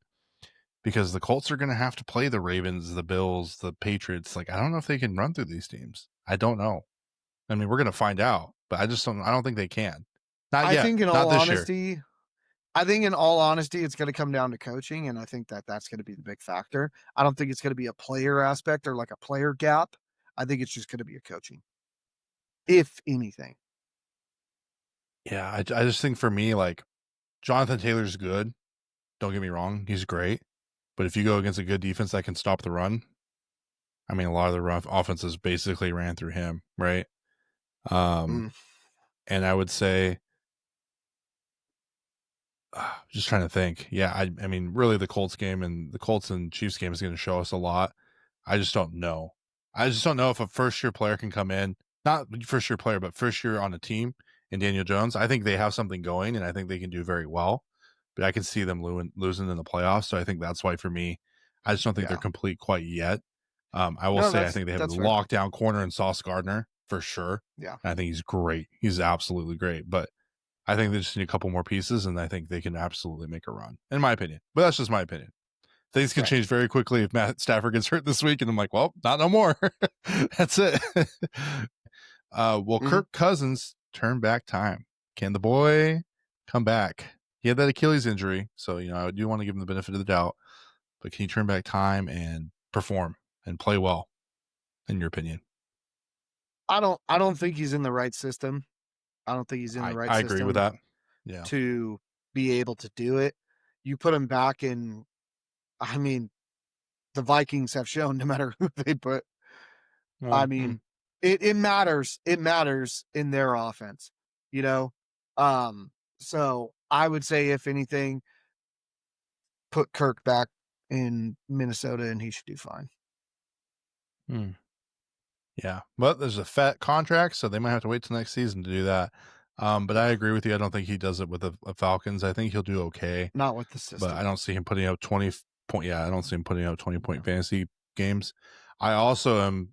because the Colts are going to have to play the Ravens, the Bills, the Patriots. Like, I don't know if they can run through these teams. I don't know. I mean, we're going to find out, but I don't think they can. Not yet. I think in all honesty, it's going to come down to coaching, and I think that's going to be the big factor. I don't think it's going to be a player aspect or like a player gap. I think it's just going to be a coaching, if anything. Yeah, I just think for me, like, Jonathan Taylor's good. Don't get me wrong. He's great. But if you go against a good defense that can stop the run, I mean, a lot of the rough offenses basically ran through him, right? And I would say, just trying to think. Yeah, I mean, really, the Colts and Chiefs game is going to show us a lot. I just don't know. I just don't know if a first-year player can come in, not first-year player, but first year on a team in Daniel Jones. I think they have something going, and I think they can do very well. But I can see them losing in the playoffs. So I think that's why, for me, I just don't think they're complete quite yet. I will say I think they have a lockdown corner in Sauce Gardner for sure. Yeah. And I think he's great. He's absolutely great. But I think they just need a couple more pieces, and I think they can absolutely make a run, in my opinion. But that's just my opinion. Things can change very quickly if Matt Stafford gets hurt this week, and I'm like, well, not no more. That's it. Kirk Cousins turn back time. Can the boy come back? He had that Achilles injury, so I do want to give him the benefit of the doubt. But can he turn back time and perform and play well, in your opinion? I don't think he's in the right system. I don't think he's in the right system. I agree with that. Yeah. To be able to do it. You put him back in, I mean, the Vikings have shown no matter who they put. Well, I mean, it matters. It matters in their offense, So I would say, if anything, put Kirk back in Minnesota and he should do fine. Yeah, but there's a fat contract, so they might have to wait till next season to do that. But I agree with you. I don't think he does it with the Falcons. I think he'll do okay. Not with the system. But I don't see him putting out 20 point. Yeah, I don't see him putting out 20-point fantasy games. I also am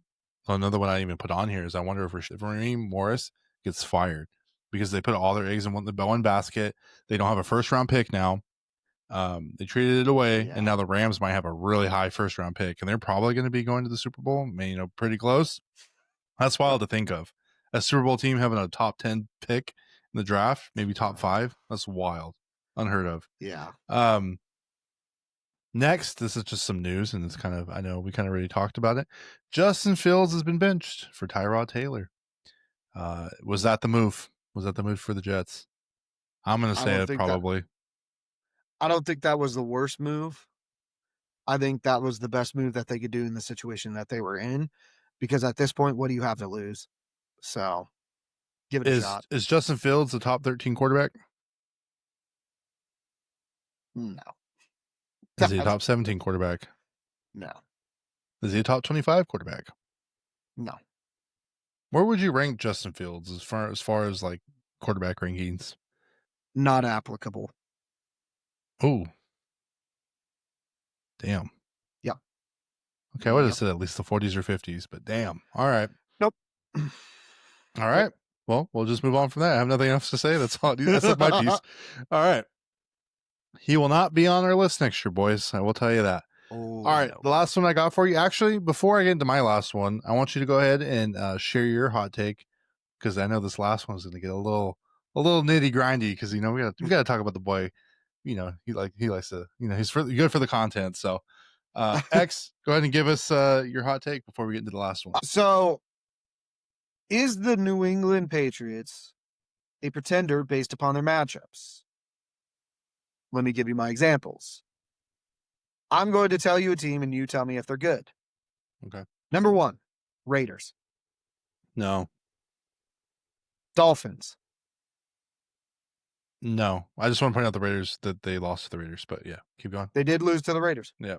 another one I didn't even put on here is I wonder if Raheem Morris gets fired because they put all their eggs in one basket. They don't have a first round pick now. They traded it away, and now the Rams might have a really high first round pick, and they're probably going to be going to the Super Bowl. I mean, pretty close. That's wild to think of. A Super Bowl team having a top 10 pick in the draft, maybe top 5. That's wild. Unheard of. Yeah. Next, this is just some news, and it's I know we kind of already talked about it. Justin Fields has been benched for Tyrod Taylor. Was that the move? Was that the move for the Jets? I'm going to say it probably. I don't think that was the worst move. I think that was the best move that they could do in the situation that they were in, because at this point, what do you have to lose? So give it a shot. Is Justin Fields the top 13 quarterback? No. Is he a top 17 quarterback? No. Is he a top 25 quarterback? No. Where would you rank Justin Fields as far as like quarterback rankings? Not applicable. Oh. Damn. Yeah. Okay, I would have said at least the 40s or 50s, but damn. All right. Nope. All right. Well, we'll just move on from that. I have nothing else to say. That's all. That's my piece. All right. He will not be on our list next year, boys. I will tell you that. Oh, all right. No. The last one I got for you. Actually, before I get into my last one, I want you to go ahead and share your hot take. because I know this last one's going to get a little nitty grindy because we got to talk about the boy. He likes to he's good for the content. So, X, go ahead and give us your hot take before we get into the last one. So, is the New England Patriots a pretender based upon their matchups? Let me give you my examples. I'm going to tell you a team, and you tell me if they're good. Okay. Number 1, Raiders. No. Dolphins. No. I just want to point out the Raiders that they lost to the Raiders, but yeah, keep going. They did lose to the Raiders. Yeah.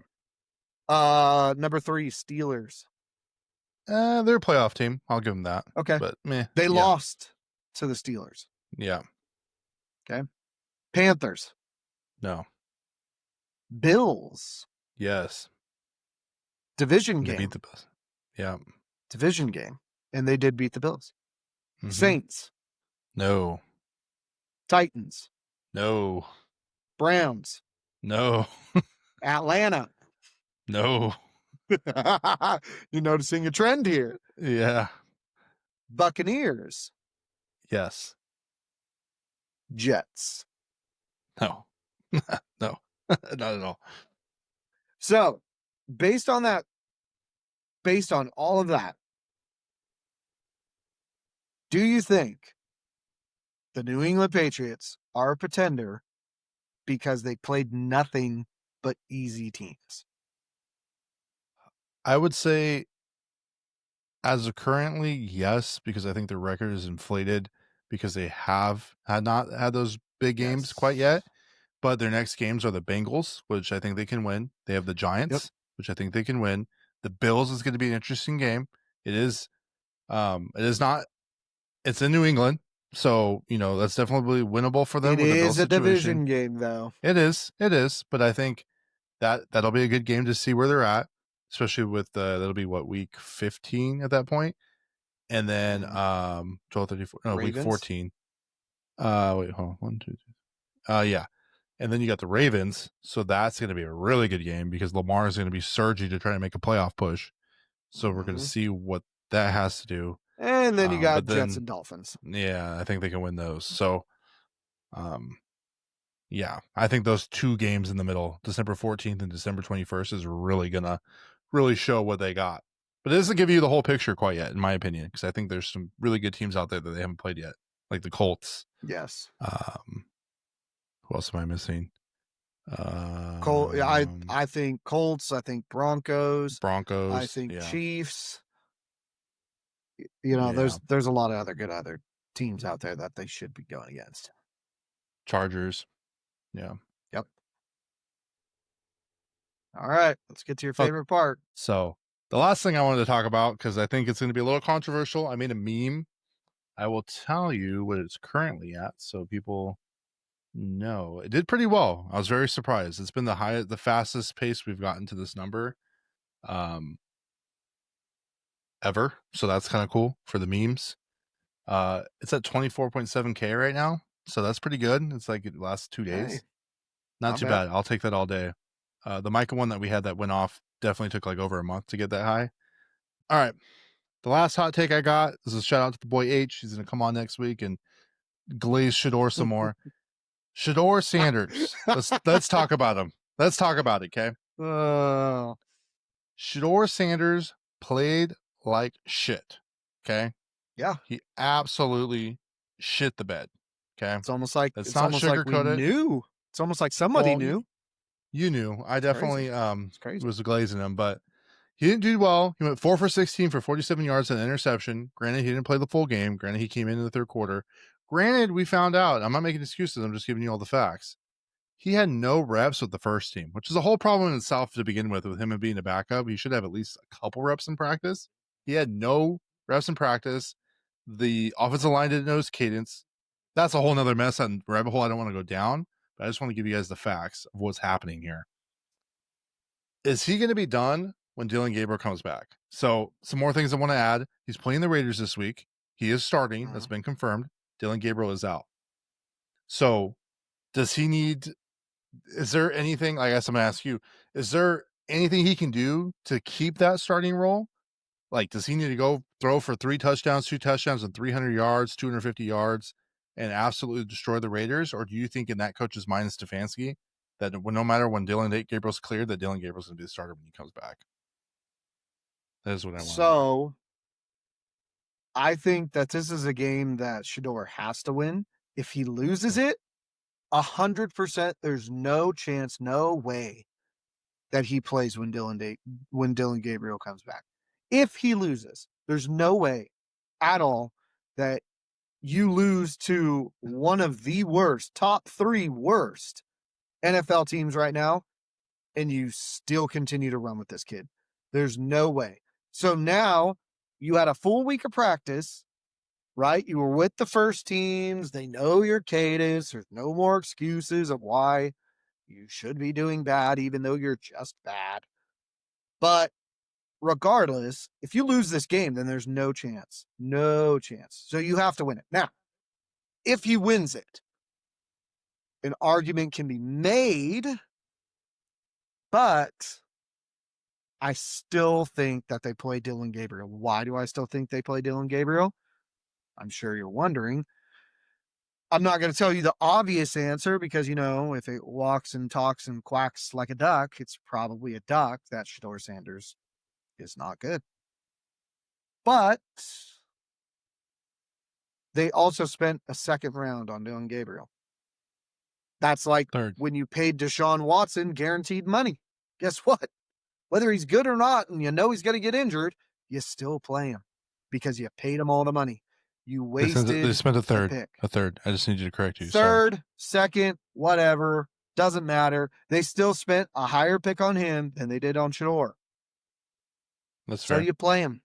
Number 3, Steelers. They're a playoff team. I'll give them that. Okay. But meh. They lost to the Steelers. Yeah. Okay. Panthers. No. Bills. Yes. Division They game. beat the Bills. Yeah. Division game. And they did beat the Bills. Mhm. Saints. No. Titans. No. Browns. No. Atlanta. No. You're noticing a trend here. Yeah. Buccaneers. Yes. Jets. No. No. Not at all. So, based on all of that, do you think the New England Patriots are a pretender because they played nothing but easy teams? I would say as of currently, yes, because I think their record is inflated because they had not had those big games quite yet. But their next games are the Bengals, which I think they can win. They have the Giants, which I think they can win. The Bills is going to be an interesting game. It is not. It's in New England, so that's definitely winnable for them. It is a division game, though. It is, but I think that'll be a good game to see where they're at, especially with that'll be week 15 at that point, and then 12:34, no, week 14. Wait, hold on, 1, 2, 3. Yeah. And then you got the Ravens, so that's going to be a really good game because Lamar is going to be surging to try to make a playoff push. So we're going to see what that has to do. And then you got Jets and Dolphins. Yeah, I think they can win those. So, yeah, I think those 2 games in the middle, December 14th and December 21st, is really going to really show what they got. But it doesn't give you the whole picture quite yet, in my opinion, because I think there's some really good teams out there that they haven't played yet, like the Colts. Yes. Who else am I missing? I think Colts. I think Broncos. I think Chiefs. There's a lot of other teams out there that they should be going against. Chargers. Yeah. Yep. All right, let's get to your favorite part. So the last thing I wanted to talk about, because I think it's going to be a little controversial. I made a meme. I will tell you what it's currently at, so people know. It did pretty well. I was very surprised. It's been the fastest pace we've gotten to this number ever. So that's kind of cool for the memes. It's at 24.7K right now. So that's pretty good. It's like it lasts 2 days. Hey, not too bad. I'll take that all day. The Micah one that we had that went off definitely took like over a month to get that high. All right. The last hot take I got is a shout out to the boy H. He's going to come on next week and glaze Shedeur some more. Shedeur Sanders. Let's talk about him. Let's talk about it, okay? Shedeur Sanders played like shit. Okay? Yeah. He absolutely shit the bed. Okay? It's almost like we knew. It's almost like somebody knew. You knew. I definitely was glazing him, but he didn't do well. He went 4 for 16 for 47 yards and an interception. Granted, he didn't play the full game. Granted, he came in the third quarter. Granted, we found out, I'm not making excuses, I'm just giving you all the facts. He had no reps with the first team, which is a whole problem in itself to begin with him and being a backup. He should have at least a couple reps in practice. He had no reps in practice. The offensive line didn't know his cadence. That's a whole nother mess and rabbit hole I don't want to go down, but I just want to give you guys the facts of what's happening here. Is he going to be done when Dylan Gabriel comes back? So some more things I want to add. He's playing the Raiders this week. He is starting. That's been confirmed. Dylan Gabriel is out. So does he need, is there anything, I guess I'm going to ask you, is there anything he can do to keep that starting role? Like, does he need to go throw for 3 touchdowns, 2 touchdowns, and 300 yards, 250 yards, and absolutely destroy the Raiders? Or do you think in that coach's mind, Stefanski, that no matter when Dylan Gabriel's cleared, that Dylan Gabriel's going to be the starter when he comes back? That is what I want. So, I think that this is a game that Shedeur has to win. If he loses it, 100%, there's no chance, no way that he plays when Dylan Gabriel comes back. If he loses, there's no way at all that you lose to one of the worst, top 3 worst NFL teams right now, and you still continue to run with this kid. There's no way. So now you had a full week of practice, right? You were with the first teams. They know your cadence. There's no more excuses of why you should be doing bad, even though you're just bad. But regardless, if you lose this game, then there's no chance. No chance. So you have to win it. Now, if he wins it, an argument can be made, but I still think that they play Dylan Gabriel. Why do I still think they play Dylan Gabriel? I'm sure you're wondering. I'm not going to tell you the obvious answer because, if it walks and talks and quacks like a duck, it's probably a duck that Shedeur Sanders is not good. But they also spent a second round on Dylan Gabriel. That's like when you paid Deshaun Watson guaranteed money. Guess what? Whether he's good or not, and he's going to get injured, you still play him because you paid him all the money. You wasted. They spent a third. Pick. A third. I just need you to correct you. Third, second, whatever. Doesn't matter. They still spent a higher pick on him than they did on Shedeur. That's fair. So you play him.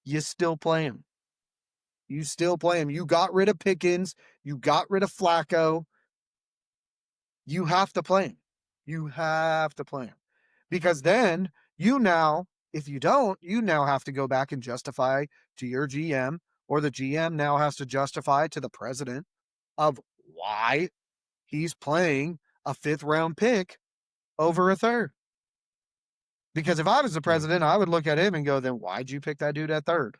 You still play him. You still play him. You got rid of Pickens. You got rid of Flacco. You have to play him. You have to play him. Because then if you don't, you now have to go back and justify to your GM, or the GM now has to justify to the president of why he's playing a 5th round pick over a 3rd. Because if I was the president, I would look at him and go, then why'd you pick that dude at 3rd?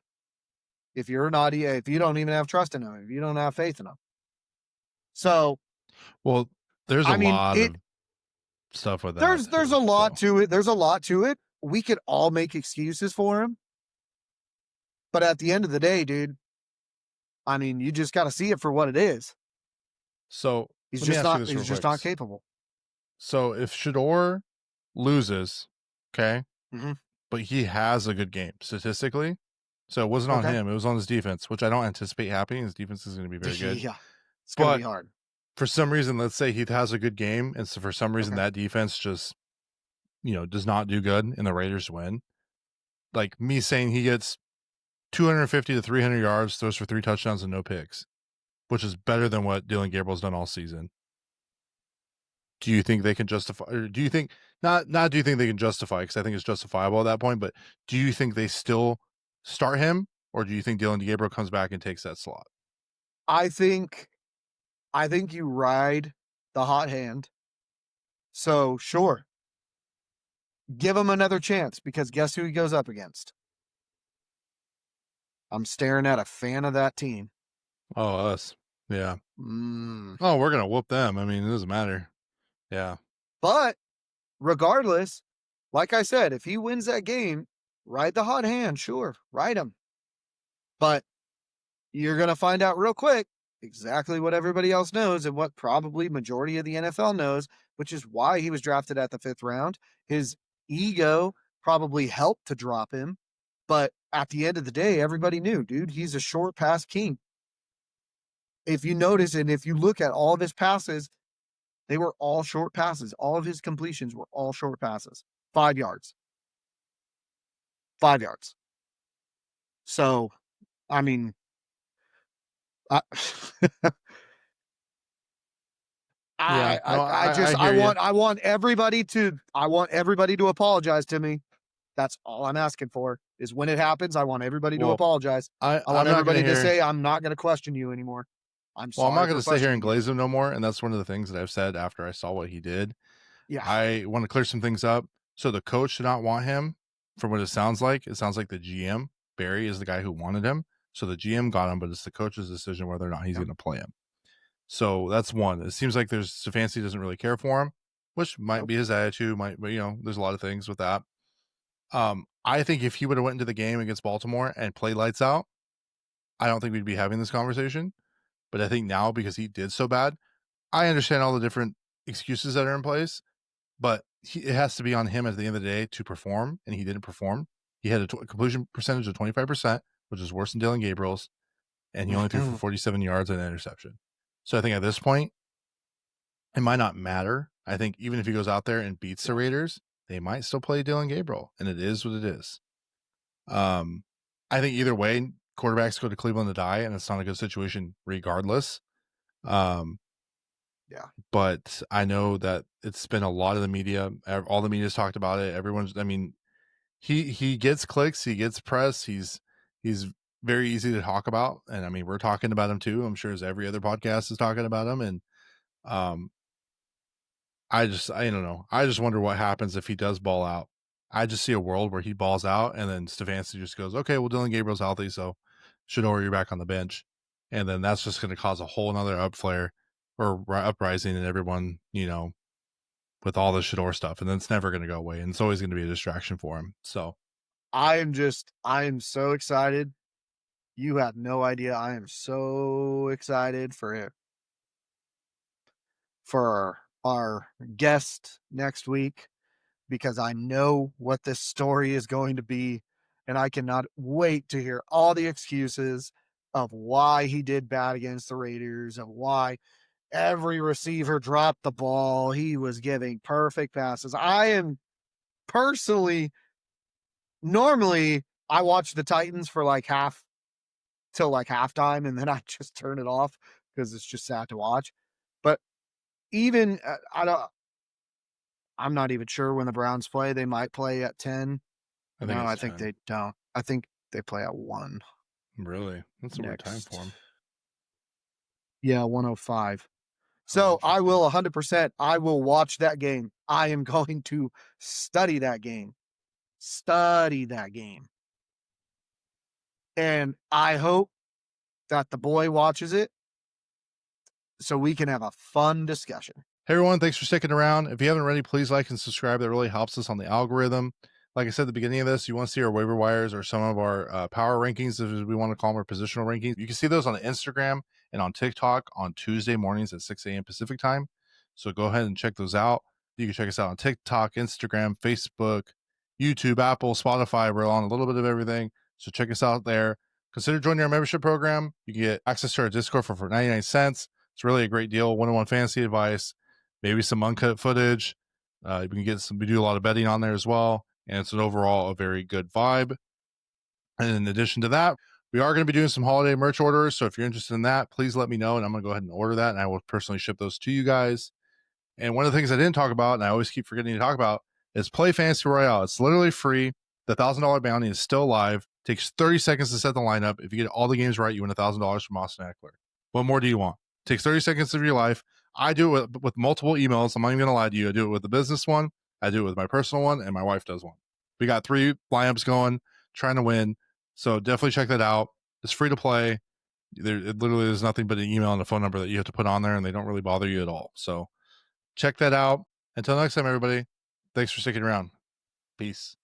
If you don't even have trust in him, if you don't have faith in him. So, well, there's a lot of stuff with that. There's a lot to it. There's a lot to it. We could all make excuses for him. But at the end of the day, dude, you just got to see it for what it is. So he's just not capable. So if Shedeur loses, okay, but he has a good game statistically, so it wasn't on him; it was on his defense, which I don't anticipate happening. His defense is going to be very good. Yeah, it's going to be hard. For some reason, let's say he has a good game, and so for some reason that defense just, does not do good, and the Raiders win. Like me saying he gets 250 to 300 yards, throws for 3 touchdowns and no picks, which is better than what Dylan Gabriel's done all season. Do you think they can justify, or do you think not do you think they can justify, because I think it's justifiable at that point, but do you think they still start him, or do you think Dylan Gabriel comes back and takes that slot? I think you ride the hot hand. So sure, give him another chance, because guess who he goes up against? I'm staring at a fan of that team. Oh, us. Yeah. Oh, we're going to whoop them. It doesn't matter. Yeah. But regardless, like I said, if he wins that game, ride the hot hand. Sure, ride him. But you're going to find out real quick exactly what everybody else knows, and what probably majority of the NFL knows, which is why he was drafted at the 5th round. His ego probably helped to drop him. But at the end of the day, everybody knew, dude, he's a short pass king. If you notice, and if you look at all of his passes, they were all short passes. All of his completions were all short passes. 5 yards. 5 yards. So, I want everybody to apologize to me. That's all I'm asking for, is when it happens, I want everybody to apologize. I want everybody to say, I'm not going to question you anymore. I'm not going to sit here and glaze him no more. And that's one of the things that I've said after I saw what he did. Yeah. I want to clear some things up. So the coach did not want him, from what it sounds like. It sounds like the GM Barry is the guy who wanted him. So the GM got him, but it's the coach's decision whether or not he's Yep. going to play him. So that's one. It seems like Stefanski doesn't really care for him, which might be his attitude. But there's a lot of things with that. I think if he would have went into the game against Baltimore and played lights out, I don't think we'd be having this conversation. But I think now, because he did so bad, I understand all the different excuses that are in place, but it has to be on him at the end of the day to perform, and he didn't perform. He had a completion percentage of 25%, which is worse than Dylan Gabriel's, and he only threw for 47 yards and an interception. So I think at this point, it might not matter. I think even if he goes out there and beats the Raiders, they might still play Dylan Gabriel, and it is what it is. I think either way, quarterbacks go to Cleveland to die, and it's not a good situation regardless. But I know that it's been a lot of the media. All the media's talked about it. Everyone's, I mean, he gets clicks, he gets press. He's very easy to talk about, and I mean, we're talking about him too. I'm sure as every other podcast is talking about him, and I don't know. I just wonder what happens if he does ball out. I just see a world where he balls out, and then Stefanski just goes, "Okay, well, Dylan Gabriel's healthy, so Shedeur, you're back on the bench," and then that's just going to cause a whole another uprising, and everyone, with all the Shedeur stuff, and then it's never going to go away, and it's always going to be a distraction for him. So I am so excited. You have no idea. I am so excited for our guest next week, because I know what this story is going to be, and I cannot wait to hear all the excuses of why he did bad against the Raiders, of why every receiver dropped the ball. He was giving perfect passes. I am personally, normally I watch the Titans for till halftime, and then I just turn it off because it's just sad to watch. But even I'm not even sure when the Browns play. They might play at 10. I think they don't. I think they play at 1. Really? That's a weird time for them. Yeah, 105. So I will 100%. I will watch that game. I am going to study that game. And I hope that the boy watches it so we can have a fun discussion. Hey everyone, thanks for sticking around. If you haven't already, please like and subscribe. That really helps us on the algorithm. Like I said at the beginning of this, you want to see our waiver wires or some of our power rankings, as we want to call them, our positional rankings. You can see those on Instagram and on TikTok on Tuesday mornings at 6 a.m. Pacific time. So go ahead and check those out. You can check us out on TikTok, Instagram, Facebook, YouTube, Apple, Spotify. We're on a little bit of everything. So check us out there. Consider joining our membership program. You can get access to our Discord for 99 cents. It's really a great deal. One-on-one fantasy advice, maybe some uncut footage. We do a lot of betting on there as well. And it's overall a very good vibe. And in addition to that, we are going to be doing some holiday merch orders. So if you're interested in that, please let me know, and I'm going to go ahead and order that, and I will personally ship those to you guys. And one of the things I didn't talk about, and I always keep forgetting to talk about, is play Fantasy Royale. It's literally free. The $1,000 bounty is still live. Takes 30 seconds to set the lineup. If you get all the games right, you win $1,000 from Austin Ekeler. What more do you want? Takes 30 seconds of your life. I do it with multiple emails. I'm not even going to lie to you. I do it with the business one. I do it with my personal one, and my wife does one. We got 3 lineups going, trying to win. So definitely check that out. It's free to play. It literally is nothing but an email and a phone number that you have to put on there, and they don't really bother you at all. So check that out. Until next time, everybody, thanks for sticking around. Peace.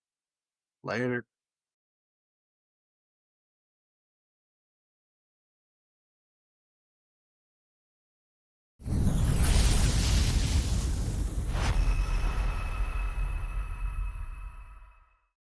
Later.